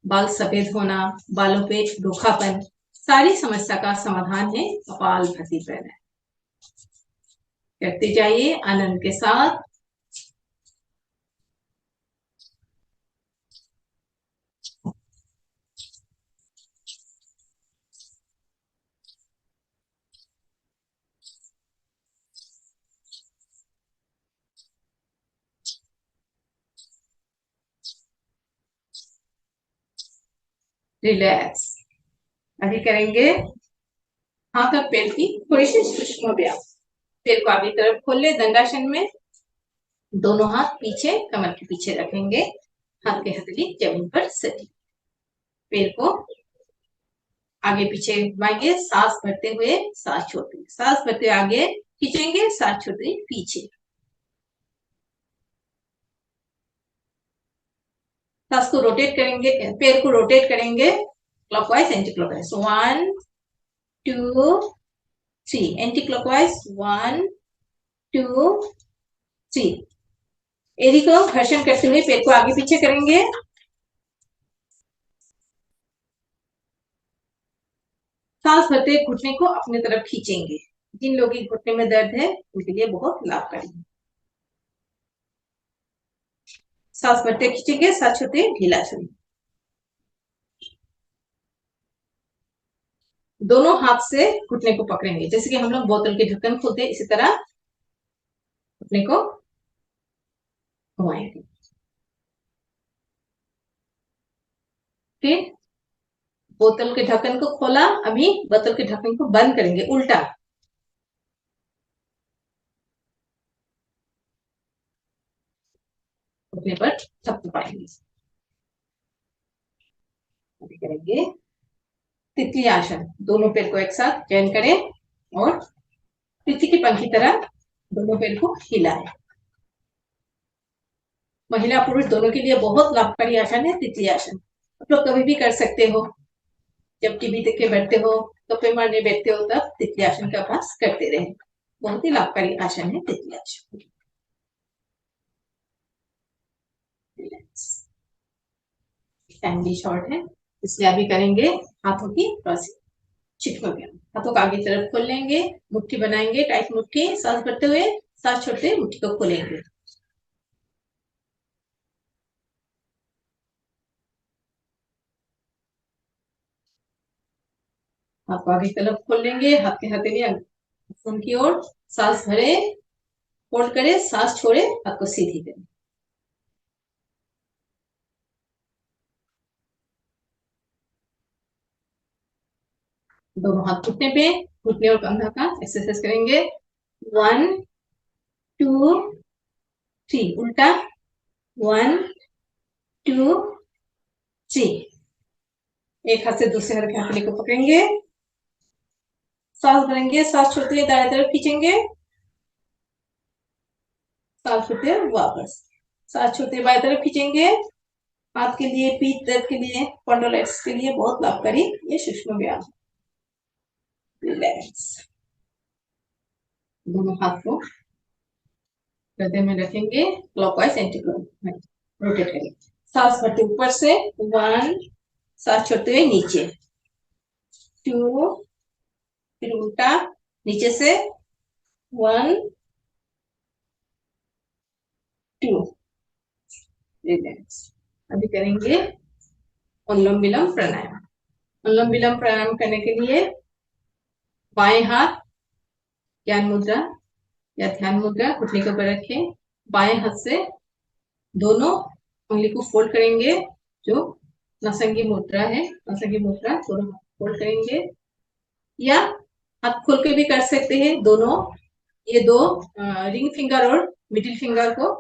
बाल सफेद होना, बालों पे रूखापन, सारी समस्या का समाधान है कपालभाति प्राणायाम। करते जाइए आनंद के साथ। रिलैक्स। अभी करेंगे हाथ और पैर की थोड़ी सी सूक्ष्म व्यायाम। पैर को आगे तरफ खोल ले, दंडासन में दोनों हाथ पीछे कमर के पीछे रखेंगे, हाथ के हथेली जमीन पर सटी। पैर को आगे पीछे घुमाएंगे, सांस भरते हुए सांस छोड़ते हुए, सांस भरते हुए आगे खींचेंगे, सांस छोड़ते हुए पीछे। सांस को रोटेट करेंगे, पैर को रोटेट करेंगे clockwise anti clockwise. 1 2 3 anti clockwise 1 2 3। एड़ी को घर्षण करते हुए पैर को आगे पीछे करेंगे। सांस भरते घुटने को अपनी तरफ खींचेंगे। जिन लोगों के घुटने में दर्द है उनके लिए बहुत लाभकारी है। सांस भरते खींचेंगे, सांस छोड़ते ढीला छोड़ेंगे। दोनों हाथ से घुटने को पकड़ेंगे, जैसे कि हम लोग बोतल के ढक्कन खोलते हैं, इसी तरह घुटने को घुमाएंगे। फिर बोतल के ढक्कन को खोला, अभी बोतल के ढक्कन को बंद करेंगे उल्टा। घुटने पर थप पाएंगे। अभी करेंगे तितली आसन। दोनों पैर को एक साथ जॉइन करें और तितली की पंख की तरह दोनों पैर को हिलाएं। महिला पुरुष दोनों के लिए बहुत लाभकारी आसन है तितली आसन। आप लोग कभी भी कर सकते हो, जब टीवी देख के बैठते हो, कपड़े मारने बैठते हो, तब तितली आसन का अभ्यास करते रहे। बहुत ही लाभकारी आसन है तितली आसन। टाइम भी शॉर्ट है, इसलिए अभी करेंगे हाथों की चिटकों व्यायाम। हाथों को आगे तरफ खोल लेंगे, मुट्ठी बनाएंगे, टाइट मुट्ठी। सांस भरते हुए सांस छोड़ते हुए मुट्ठी को खोलेंगे। हाथ को आगे तरफ खोल लेंगे, हाथ के हथेली फोन की ओर। सांस भरे, होल्ड करे, सांस छोड़े, हाथ को सीधी करें। दोनों हाथ घुटने पे, घुटने और कंधा का एक्सरसाइज करेंगे। 1 2 3 उल्टा। 1 2 3। एक हाथ से दूसरे हाथ के हथेली को पकड़ेंगे, सांस भरेंगे, सांस छोड़ते हुए दाएं तरफ खींचेंगे, सांस छोड़ते हुए वापस, सांस छोड़ते हुए बाएं तरफ खींचेंगे। हाथ के लिए, पीठ दर्द के लिए, स्पॉन्डिलोलाइटिस के लिए बहुत लाभकारी ये सूक्ष्म व्यायाम। रिलैक्स। दोनों हाथ को हृदय में रखेंगे, क्लॉकवाइज एंटी क्लॉकवाइज रोटेट करेंगे। सांस भरते ऊपर से 1, सांस छोड़ते हुए नीचे 2, फिर उल्टा नीचे से 1 2। रिलैक्स। अभी करेंगे अनुलोम विलोम प्राणायाम। अनुलोम विलोम प्राणायाम करने के लिए बाएं हाथ ज्ञान मुद्रा या ध्यान मुद्रा घुटने के ऊपर रखें। बाएं हाथ से दोनों उंगली को फोल्ड करेंगे, जो नसंगी मुद्रा है, नसंगी मुद्रा दोनों होल्ड करेंगे, या हाथ खोल के भी कर सकते हैं दोनों। ये दो रिंग फिंगर और मिडिल फिंगर को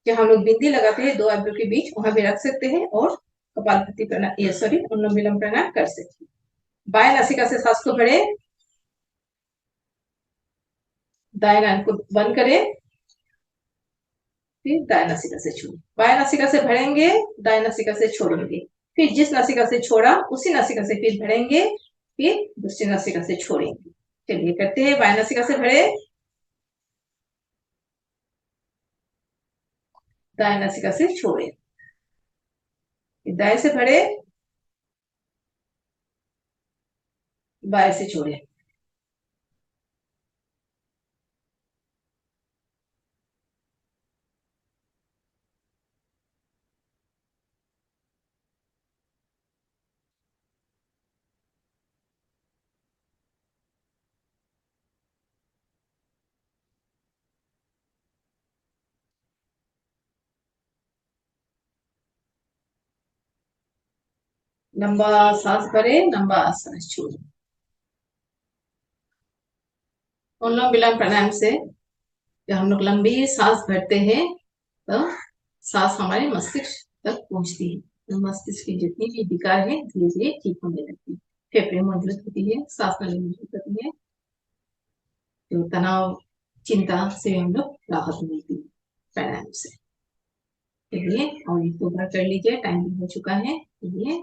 जो हम लोग बिंदी लगाते हैं दो आईब्रो के बीच, वहां भी रख सकते हैं और कपालभाति प्राणायाम, ये सॉरी अनुलोम विलोम प्राणायाम कर सकते हैं। बाएं नासिका से सांस को भरे, दाएं नाक को बंद करें, फिर दाएं नासिका से छोड़ें। बाएं नासिका से भरेंगे, दाएं नासिका से छोड़ेंगे, फिर जिस नासिका से छोड़ा उसी नासिका से फिर भरेंगे, फिर दूसरी नासिका से छोड़ेंगे। चलिए करते हैं। बाएं नासिका से भरे, दाएं नासिका से छोड़े, दाएं से भरे, बाएं से छोड़े। लंबा सांस भरे, लंबा सांस छोड़े। अनुलोम विलोम प्राणायाम से जब हम लोग लंबी सांस भरते हैं तो सांस हमारे मस्तिष्क तक पहुंचती है, तो मस्तिष्क की जितनी भी विकार है धीरे धीरे ठीक होने लगती है, फेफड़े मजबूत होती है, सांस नली मजबूत होती है, तो तनाव चिंता से हम लोग राहत मिलती है प्राणायाम से। चलिए और इसको बार कर लीजिए, टाइम हो चुका है। चलिए,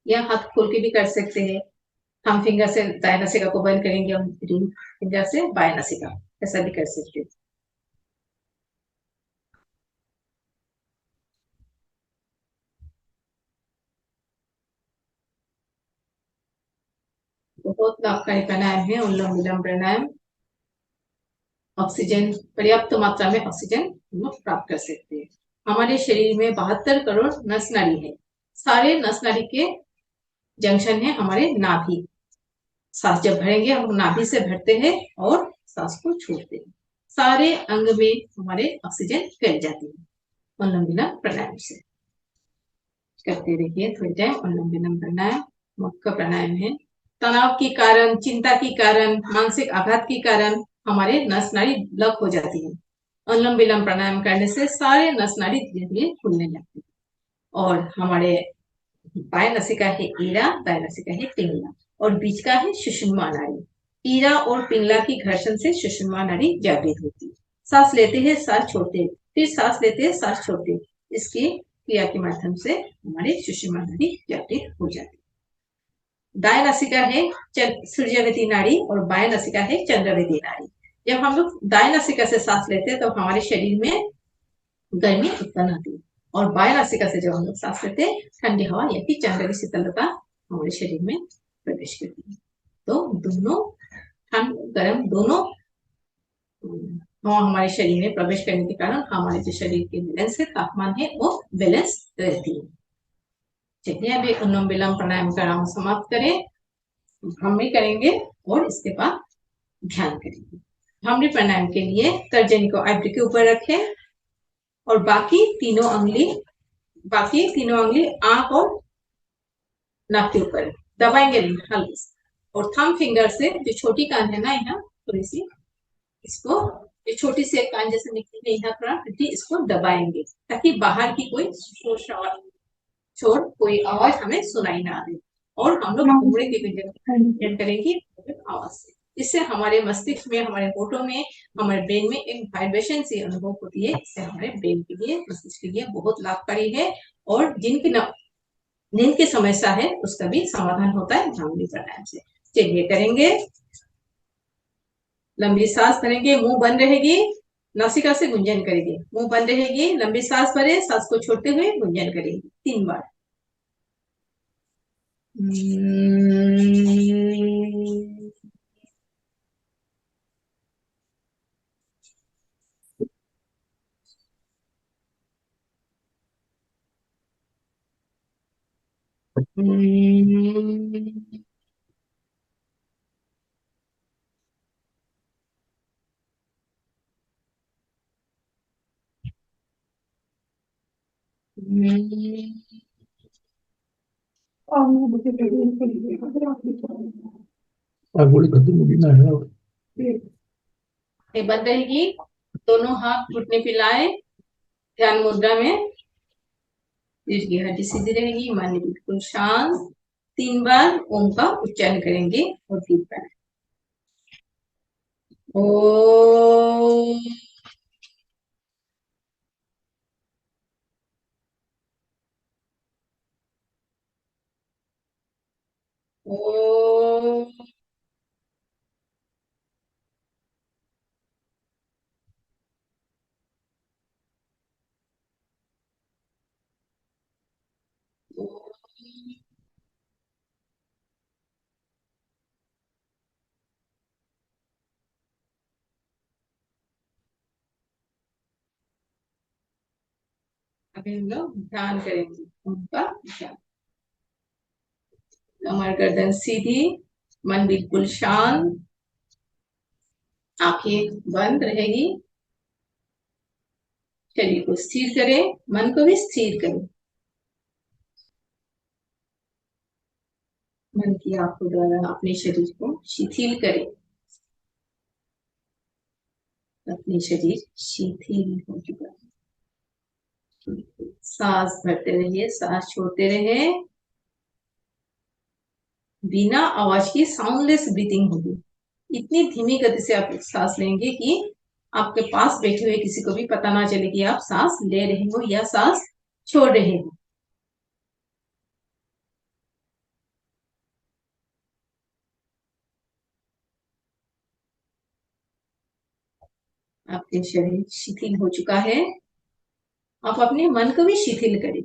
या हाथ खोल के भी कर सकते हैं। हम फिंगर से दाएं नासिका को बंद करेंगे और रिंग फिंगर से बाएं नासिका, ऐसा भी कर सकते हैं। बहुत लाभकारी प्राणायाम है अनुलोम विलोम प्राणायाम। ऑक्सीजन, पर्याप्त मात्रा में ऑक्सीजन हम लोग प्राप्त कर सकते हैं। हमारे शरीर में 72 करोड़ नस नाड़ी है। सारे नस नाड़ी के जंक्शन है हमारे नाभि। सांस जब भरेंगे हम नाभि से भरते हैं और सांस को छोड़ते हैं। सारे अंग में हमारे ऑक्सीजन फैल जाती है अनुलोम विलोम प्राणायाम से। करते रहिए थोड़ी टाइम अनुलोम विलोम प्राणायाम। मुख्य प्राणायाम है। तनाव के कारण, चिंता के कारण, मानसिक आघात के कारण हमारे नस नाड़ी ब्लॉक हो जाती है। अनुलोम विलोम प्राणायाम करने से सारे नस नाड़ी धीरे धीरे खुलने लगती है और हमारे बाएं नासिका है ईरा, दाएं नासिका है पिंगला और बीच का है सुषुम्ना नाड़ी। ईरा और पिंगला की घर्षण से सुषुम्ना नाड़ी जागृत होती है। सांस लेते हैं, सांस छोड़ते हैं, फिर सांस लेते हैं, सांस छोड़ते हैं। इसकी क्रिया के माध्यम से हमारे सुषुम्ना नाड़ी जागृत हो जाती है। दाएं नासिका है सूर्यवती नाड़ी और बाएं नासिका है चंद्रवती नाड़ी। जब हम लोग दाएं नासिका से सांस लेते हैं तो हमारे शरीर में गर्मी उत्पन्न होती है और बाएं नासिका से जब हम लोग सांस लेते हैं ठंडी हवा या फिर चंद्र की शीतलता हमारे शरीर में प्रवेश करती है। तो दोनों ठंड गर्म दोनों हवा हमारे शरीर में प्रवेश करने के कारण हमारे जो शरीर के बैलेंस है, तापमान है, वो बैलेंस रहती है। चलिए अभी अनुलोम विलोम प्राणायाम का राउंड समाप्त करें। भ्रामरी करेंगे और इसके बाद ध्यान करेंगे। भ्रामरी प्राणायाम के लिए तर्जनी को आईब्रो के ऊपर रखें और बाकी तीनों अंगली आंख और नाक के ऊपर दबाएंगे नहीं, हल्के से। और थंब फिंगर से जो छोटी कान है ना यहाँ थोड़ी सी, इसको ये छोटी सी एक कान जैसे निकली है यहाँ थोड़ा, इसको दबाएंगे ताकि बाहर की कोई शोर कोई आवाज हमें सुनाई ना दे। और हम लोग घुमड़े के व्यंजन करेंगे आवाज से। इससे हमारे मस्तिष्क में, हमारे होठों में, हमारे ब्रेन में एक वाइब्रेशन सी अनुभव होती है। इससे हमारे ब्रेन के लिए, मस्तिष्क के लिए बहुत लाभकारी है और जिनकी नींद की समस्या है उसका भी समाधान होता है भ्रामरी प्राणायाम से। चलिए करेंगे। लंबी सांस भरेंगे, मुंह बंद रहेगी, नासिका से गुंजन करेंगे। मुंह बंद रहेगी, लंबी सांस भरे, सांस को छोड़ते हुए गुंजन करेंगे 3 बार। ये बंद रहेगी, दोनों हाथ घुटने पे लाए, ध्यान मुद्रा में, रीढ़ की हड्डी सीधी रहेगी, मन बिल्कुल शांत। 3 बार ओम का उच्चारण करेंगे और डीप ब्रेथ। ओम। ओम। अभी हम लोग ध्यान करेंगे उनका ध्यान। कमर गर्दन सीधी, मन बिल्कुल शांत, आंखें बंद रहेगी। शरीर को स्थिर करें, मन को भी स्थिर करें। मन की आंखों द्वारा अपने शरीर को शिथिल करें। अपने शरीर शिथिल हो चुका है। सांस भरते रहिए, सांस छोड़ते रहे। बिना आवाज की साउंडलेस ब्रीथिंग होगी। इतनी धीमी गति से आप सांस लेंगे कि आपके पास बैठे हुए किसी को भी पता ना चले कि आप सांस ले रहे हो या सांस छोड़ रहे हो। आपके शरीर शिथिल हो चुका है। आप अपने मन को भी शिथिल करें।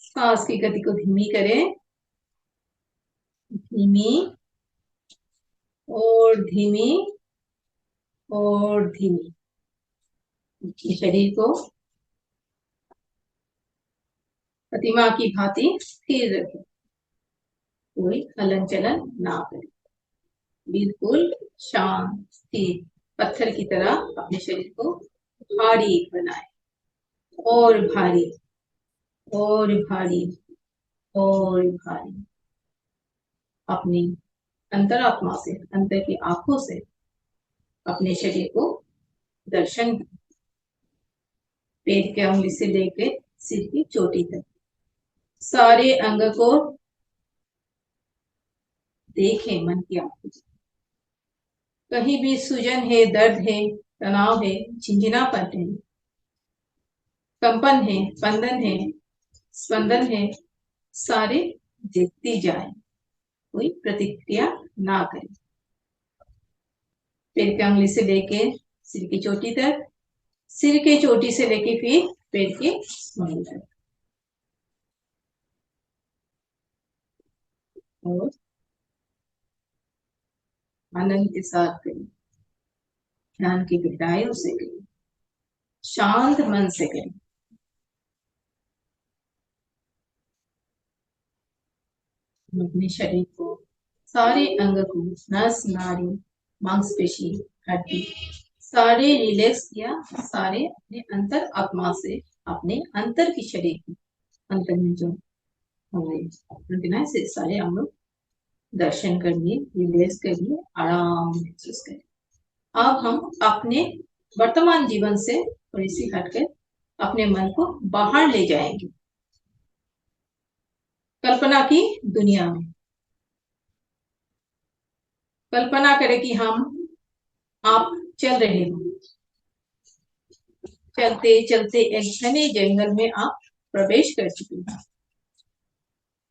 सांस की गति को धीमी करें, धीमी और धीमी और धीमी। शरीर को प्रतिमा की भांति स्थिर रखें, कोई हलन चलन ना करें, बिल्कुल शांत स्थिर पत्थर की तरह अपने शरीर को भारी बनाए, और भारी और भारी और भारी। अपनी अंतरात्मा से, अंतर की आंखों से अपने शरीर को दर्शन, पैर के उंगली से लेकर सिर की चोटी तक सारे अंग को देखें मन की आंखों से। कहीं भी सूजन है, दर्द है, तनाव है, झिंझिनापन है, कंपन है, स्पंदन है, सारे देखती जाए, कोई प्रतिक्रिया ना करें। पैर की उंगली से लेके सिर की चोटी तक, सिर के चोटी से लेके फिर पैर के उंगली तक, और आनंद के साथ करें, ध्यान की गहराइयों से करें, शांत मन से करें। अपने शरीर को, सारे अंग को, नस नाड़ी, मांसपेशी, हड्डी, सारे रिलैक्स किया। सारे अपने अंतर आत्मा से, अपने अंतर की शरीर की अंतर में जो हमारे से सारे हम लोग दर्शन करिए, रिलैक्स करिए, आराम महसूस करिए। अब हम अपने वर्तमान जीवन से थोड़ी सी हटकर अपने मन को बाहर ले जाएंगे, कल्पना की दुनिया में। कल्पना करें कि आप चल रहे हो, चलते चलते एक घने जंगल में आप प्रवेश कर चुके हैं।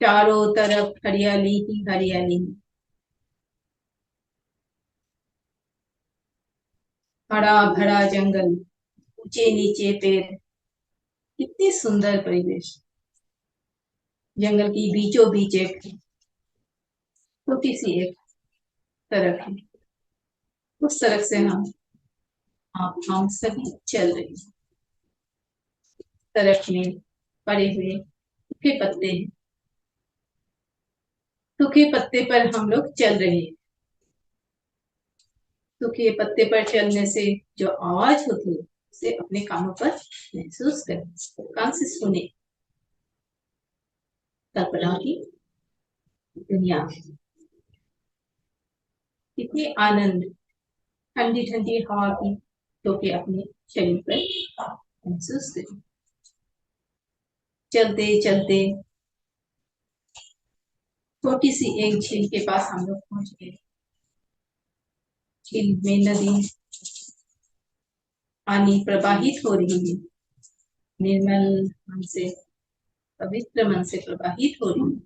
चारों तरफ हरियाली ही हरियाली, हरा भरा जंगल, ऊंचे नीचे पेड़, कितनी सुंदर परिवेश। जंगल की बीचों बीच एक छोटी सी एक सड़क है। उस सड़क से हम सभी चल रहे हैं। सड़क में पड़े हुए सूखे पत्ते हैं, सूखे पत्ते पर हम लोग चल रहे हैं। सूखे पत्ते पर चलने से जो आवाज होती है उसे अपने कानों पर महसूस करें, कान से सुने। कल्पना की दुनिया, कितनी आनंद ठंडी ठंडी हवा की टोके अपने शरीर पर महसूस करें। चलते चलते छोटी सी एक झील के पास हम लोग पहुंच गए। झील में नदी पानी प्रवाहित हो रही है, निर्मल मन से, पवित्र मन से प्रवाहित हो रही है।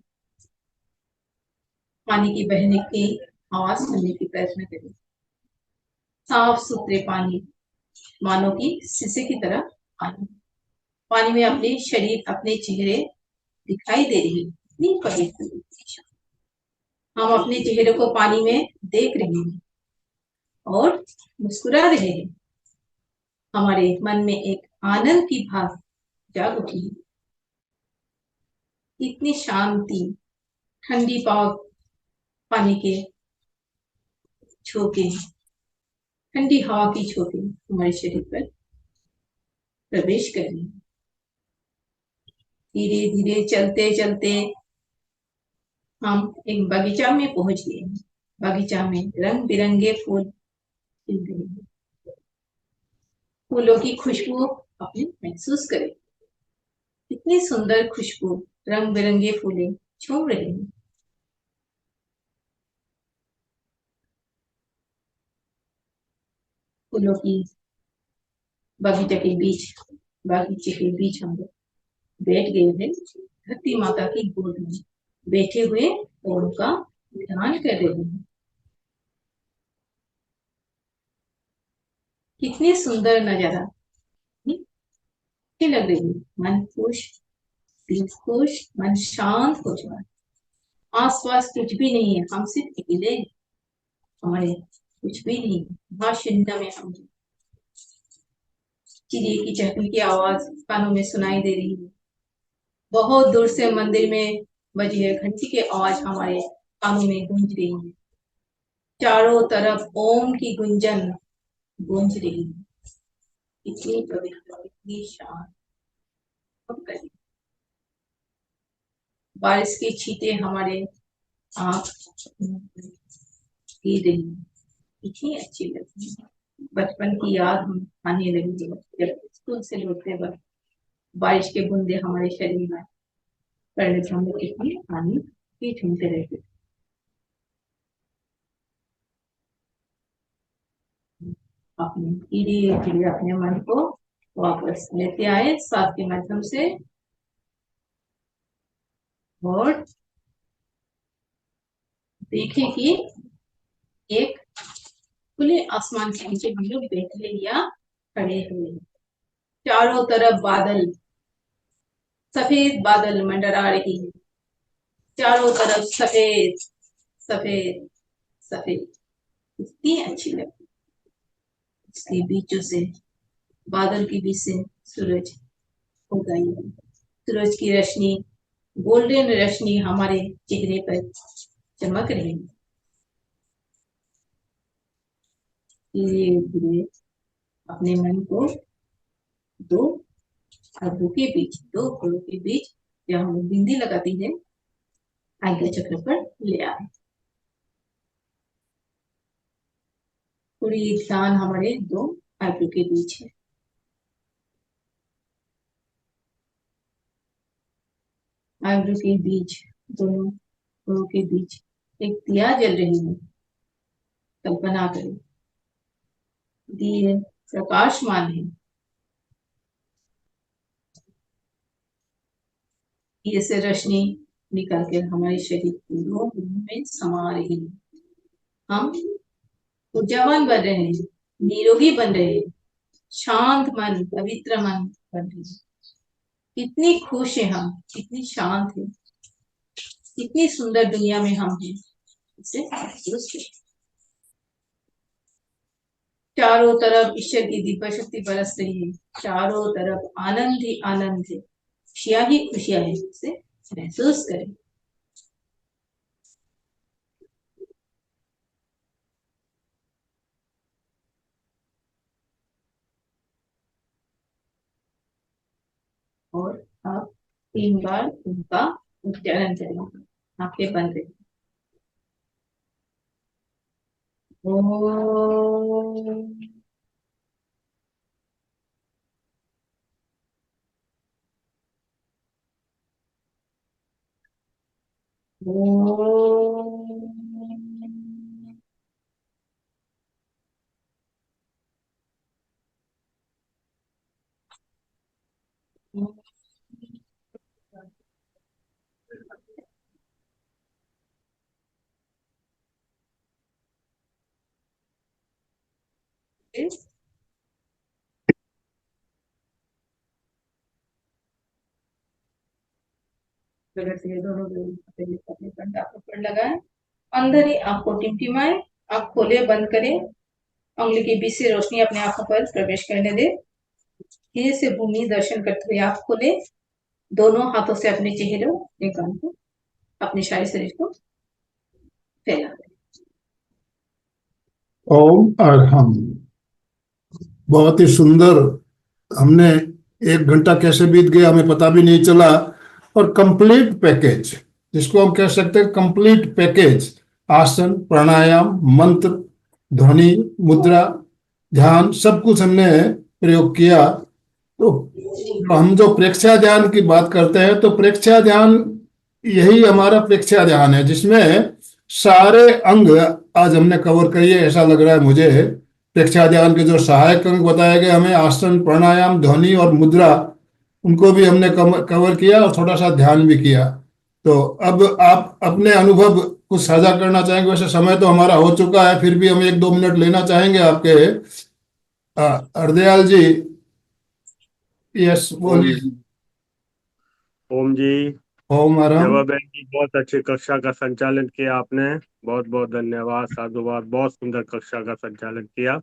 पानी की बहने की आवाज सुनने की प्रयत्न करें। साफ सुथरे पानी, मानो कि शीशे की तरह पानी। पानी में अपने शरीर, अपने चेहरे दिखाई दे रही, इतनी पवित्र। हम अपने चेहरे को पानी में देख रहे हैं और मुस्कुरा रहे हैं। हमारे मन में एक आनंद की भाव जाग उठी है। इतनी शांति, ठंडी पानी के झोंके, ठंडी हवा की झोंके हमारे शरीर पर प्रवेश कर रही है। धीरे धीरे चलते चलते हम एक बगीचा में पहुंच गए। बगीचा में रंग बिरंगे फूल खिल रहे हैं। फूलों की खुशबू अपने महसूस करें। कितनी सुंदर खुशबू, रंग बिरंगे फूले छूम रहे हैं। फूलों की बगीचे के बीच हम लोग बैठ गए हैं। धरती माता की गोद में बैठे हुए और उनका ध्यान कर रहे हैं। कितनी सुंदर नजारा, अच्छी लग रही है। मन खुश, दिल खुश, मन शांत हो चुका है। आसपास कुछ भी नहीं है, हम सिर्फ अकेले, हमारे कुछ भी नहीं, महाशून्य में हम। चिड़िया की चहचह की आवाज कानों में सुनाई दे रही है। बहुत दूर से मंदिर में बजी है घंटी की आवाज हमारे कानों में गूंज रही है। चारों तरफ ओम की गुंजन गूंज रही है। इतनी पवित्र, इतनी शांत। बारिश की छींटे हमारे आँख गिर रही है। इतनी अच्छी लगती है। बचपन की याद हम आने लगी है। जब स्कूल से लौटते वक्त बारिश के बूंदे हमारे शरीर में पड़ने से हम लोग इतनी आनंद की झूमते रहते थे। अपने धीरे धीरे अपने मन को वापस लेते आए सांस के माध्यम से, और देखे कि एक खुले आसमान के नीचे हम लोग बैठे या खड़े हुए। चारों तरफ बादल, सफेद बादल मंडरा रही है। चारों तरफ सफेद सफेद सफेद, इतनी अच्छी लगती। इसके बीचों से, बादल के बीच से सूरज उग आई है। सूरज की रोशनी, गोल्डन रोशनी हमारे चेहरे पर चमक रही है। धीरे धीरे अपने मन को दो आंखों के बीच, दो घड़ों के बीच, जहाँ हम बिंदी लगाती है, आज्ञा चक्र पर ले आए। पूरी ध्यान हमारे दो आंखों के बीच है। आंखों के बीच, दोनों घड़ों के बीच एक दिया जल रही है। कल्पना करें, दिए प्रकाशमान है। ये से रोशनी निकल कर हमारे शरीर पूरों में समा रही है। हम ऊर्जावान बन रहे हैं, निरोगी बन रहे हैं, शांत मन, पवित्र मन बन रहे हैं। कितनी खुश है हम, कितनी शांत है, कितनी सुंदर दुनिया में हम हैं। इसे महसूस करें। चारों तरफ ईश्वर की दिव्य शक्ति बरस रही है। चारों तरफ आनंद ही आनंद है, खुशियां ही खुशियां है। इसे महसूस करें। और आप 3 बार उनका उच्चारण करेंगे। आंखें बंद करें। ओम। ओम। दोनों अपने कंधा पर लगाए, अंदर ही आंख को टिमटिमाए, आंख खोले बंद करें, उंगली के बीच से रोशनी अपने आंखों पर प्रवेश करने दे। धीरे से भूमि दर्शन करते हुए आंख खोले, दोनों हाथों से अपने चेहरे, अपने कान को, अपने सारे शरीर को फैला दें। ओम और हम। बहुत ही सुंदर। हमने 1 घंटा कैसे बीत गया हमें पता भी नहीं चला। और कंप्लीट पैकेज, जिसको हम कह सकते हैं कंप्लीट पैकेज, आसन, प्राणायाम, मंत्र, ध्वनि, मुद्रा, ध्यान, सब कुछ हमने प्रयोग किया। तो हम जो प्रेक्षा ध्यान की बात करते हैं, तो प्रेक्षा ध्यान यही हमारा प्रेक्षा ध्यान है, जिसमें सारे अंग आज हमने कवर करिए, ऐसा लग रहा है मुझे। प्रेक्षा ध्यान के जो सहायक अंग बताए गए हमें, आसन, प्राणायाम, ध्वनि और मुद्रा, उनको भी हमने कवर किया और थोड़ा सा ध्यान भी किया। तो अब आप अपने अनुभव कुछ साझा करना चाहेंगे? वैसे समय तो हमारा हो चुका है, फिर भी हम 1-2 मिनट लेना चाहेंगे आपके। हरदयाल जी, यस बोलिए। ओम जी। ओम आराम। जवा बहन जी, बहुत अच्छी कक्षा का संचालन किया आपने। बहुत बहुत धन्यवाद, साधुवाद। बहुत सुंदर कक्षा का संचालन किया।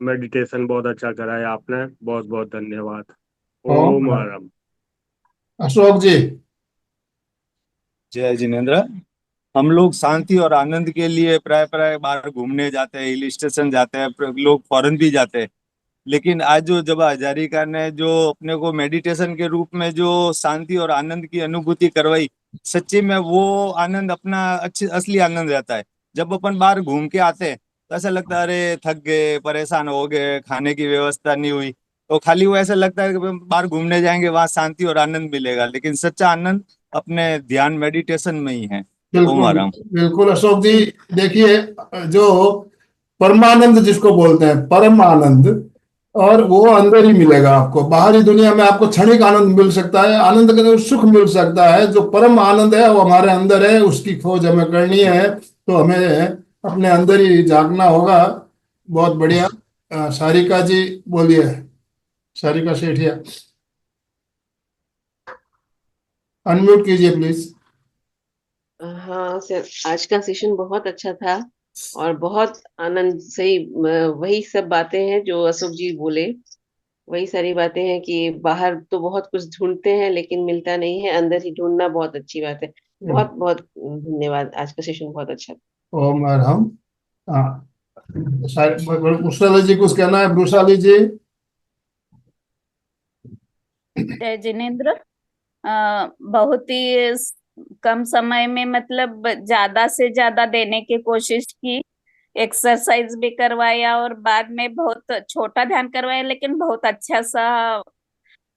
मेडिटेशन बहुत अच्छा कराया आपने। बहुत बहुत धन्यवाद। ओम ओम आराम। आराम। अशोक जी। जय जिनेन्द्र। हम लोग शांति और आनंद के लिए प्राय प्राय बाहर घूमने जाते हैं, हिल स्टेशन जाते हैं, लोग फॉरेन भी जाते हैं। लेकिन आज जो जब हजारिका ने जो अपने को मेडिटेशन के रूप में जो शांति और आनंद की अनुभूति करवाई, सच्ची में वो आनंद अपना असली आनंद रहता है। जब अपन बाहर घूम के आते हैं तो ऐसा लगता है अरे थक गए, परेशान हो गए, खाने की व्यवस्था नहीं हुई, तो खाली वो ऐसा लगता है कि बाहर घूमने जाएंगे वहां शांति और आनंद मिलेगा। लेकिन सच्चा आनंद अपने ध्यान मेडिटेशन में ही है। ओम बिल्कुल आराम। बिल्कुल अशोक जी। देखिए, जो परमानंद जिसको बोलते हैं, परम आनंद, और वो अंदर ही मिलेगा आपको। बाहरी दुनिया में आपको क्षणिक आनंद मिल सकता है, आनंद के अंदर सुख मिल सकता है। जो परम आनंद है वो हमारे अंदर है, उसकी खोज हमें करनी है। तो हमें अपने अंदर ही जागना होगा। बहुत बढ़िया। सारिका जी बोलिए। सारिका सेठिया, अनम्यूट कीजिए प्लीज। हाँ सर, आज का सेशन बहुत अच्छा था और बहुत आनंद से ही वही सब बातें हैं जो अशोक जी बोले। वही सारी बातें हैं कि बाहर तो बहुत कुछ ढूंढते हैं लेकिन मिलता नहीं है, अंदर ही ढूंढना बहुत अच्छी बात है। बहुत बहुत धन्यवाद, आज का सेशन बहुत अच्छा था। ओम अरहम। हाँ, वृषाली जी कुछ कहना है? वृषाली जी। जय जिनेन्द्र। बहुत ही कम समय में मतलब ज्यादा से ज्यादा देने की कोशिश की, एक्सरसाइज भी करवाया और बाद में बहुत छोटा ध्यान करवाया, लेकिन बहुत अच्छा सा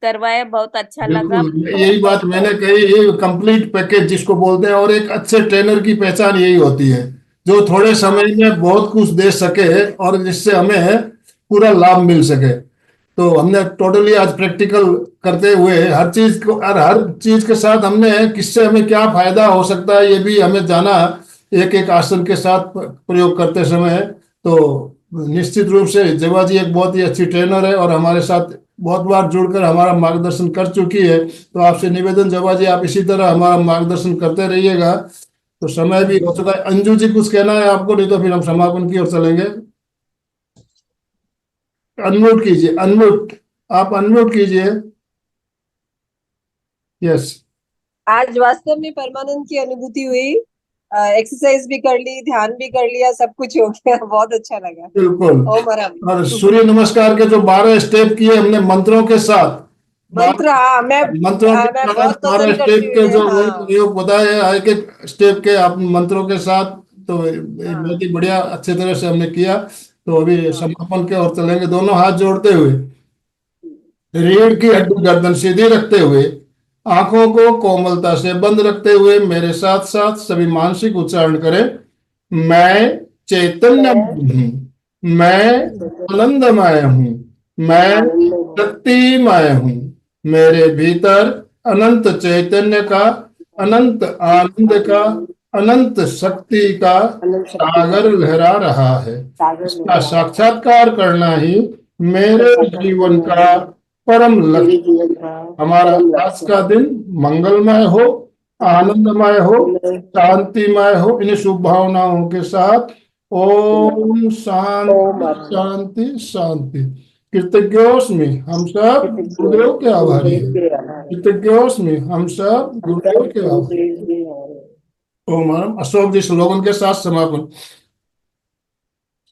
करवाया, बहुत अच्छा लगा। बिल्कुल यही बात मैंने कही, ये कंप्लीट पैकेज जिसको बोलते हैं। और एक अच्छे ट्रेनर की पहचान यही होती है, जो थोड़े समय में बहुत कुछ दे सके और जिससे हमें पूरा लाभ मिल सके। तो हमने टोटली आज प्रैक्टिकल करते हुए हर चीज को, और हर चीज के साथ हमने किससे हमें क्या फायदा हो सकता है ये भी हमें जाना, एक एक आसन के साथ प्रयोग करते समय। तो निश्चित रूप से जवा जी एक बहुत ही अच्छी ट्रेनर है और हमारे साथ बहुत बार जुड़कर हमारा मार्गदर्शन कर चुकी है। तो आपसे निवेदन जवा जी, आप इसी तरह हमारा मार्गदर्शन करते रहिएगा। तो समय भी हो चुका है। अंजू जी कुछ कहना है आपको? नहीं तो फिर हम समापन की ओर चलेंगे। अनम्यूट कीजिए, अनम्यूट, आप अनम्यूट कीजिए। यस। आज वास्तव में परमानंद की अनुभूति हुई। एक्सरसाइज भी कर ली, ध्यान भी कर लिया, सब कुछ हो गया, बहुत अच्छा लगा। बिल्कुल। ओम आराम। और सूर्य नमस्कार के जो 12 स्टेप किए हमने मंत्रों के साथ, मंत्र, हाँ मैं मंत्रों के मैं साथ बहुत 12 पसंद स्टेप करती के हूँ जो इन्हें, हाँ योग बताए हैं, एक एक स्टेप के आप मंत्रों के साथ, तो बहुत ही बढ़िया अच्छी तरह से हमने किया। तो अभी समापन के और चलेंगे, दोनों हाथ जोड़ते हुए, रीढ़ की हड्डी गर्दन सीधी रखते हुए, आंखों को कोमलता से बंद रखते हुए मेरे साथ साथ सभी मानसिक उच्चारण करें। मैं चैतन्य हूँ, मैं आनंदमय हूँ, मैं शक्तिमय हूँ, मेरे भीतर अनंत चैतन्य का, अनंत आनंद का, अनंत शक्ति का सागर लहरा रहा है। इसका साक्षात्कार करना ही मेरे जीवन का परम लक्ष्य। हमारा आज का दिन मंगलमय हो, आनंदमय हो, शांतिमय हो। इन शुभ भावनाओं के साथ ओम शांति शांति शांति। कृतज्ञोस्मि, हम सब गुरुदेव के आभारी हैं। कृतज्ञोस्मि, हम सब गुरुदेव के आभारी हैं। ओम अशोक जी स्लोगन के साथ समापन।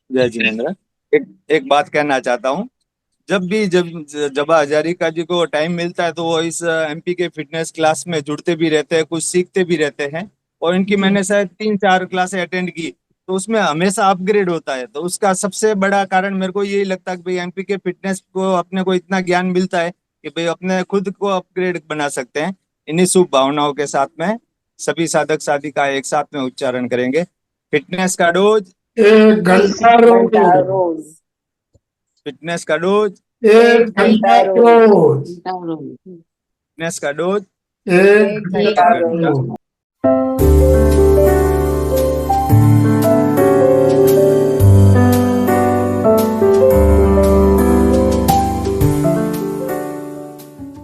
जय जिनेन्द्र। एक बात कहना चाहता हूँ, जब भी जब हजारिका जी को टाइम मिलता है तो वो इस एमपी के फिटनेस क्लास में जुड़ते भी रहते हैं, कुछ सीखते भी रहते हैं। और इनकी मैंने शायद 3-4 क्लासें अटेंड की, तो उसमें हमेशा अपग्रेड होता है। तो उसका सबसे बड़ा कारण मेरे को यही लगता है कि भाई एमपी के फिटनेस को अपने को इतना ज्ञान मिलता है कि भाई अपने खुद को अपग्रेड बना सकते हैं। इन्हीं शुभ भावनाओं के साथ में सभी साधक साधिका एक साथ में उच्चारण करेंगे, फिटनेस का डोज, 1 घंटा रोज, फिटनेस का डोज, 1 घंटा रोज, फिटनेस का डोज, 1 घंटा घंटा। रोज।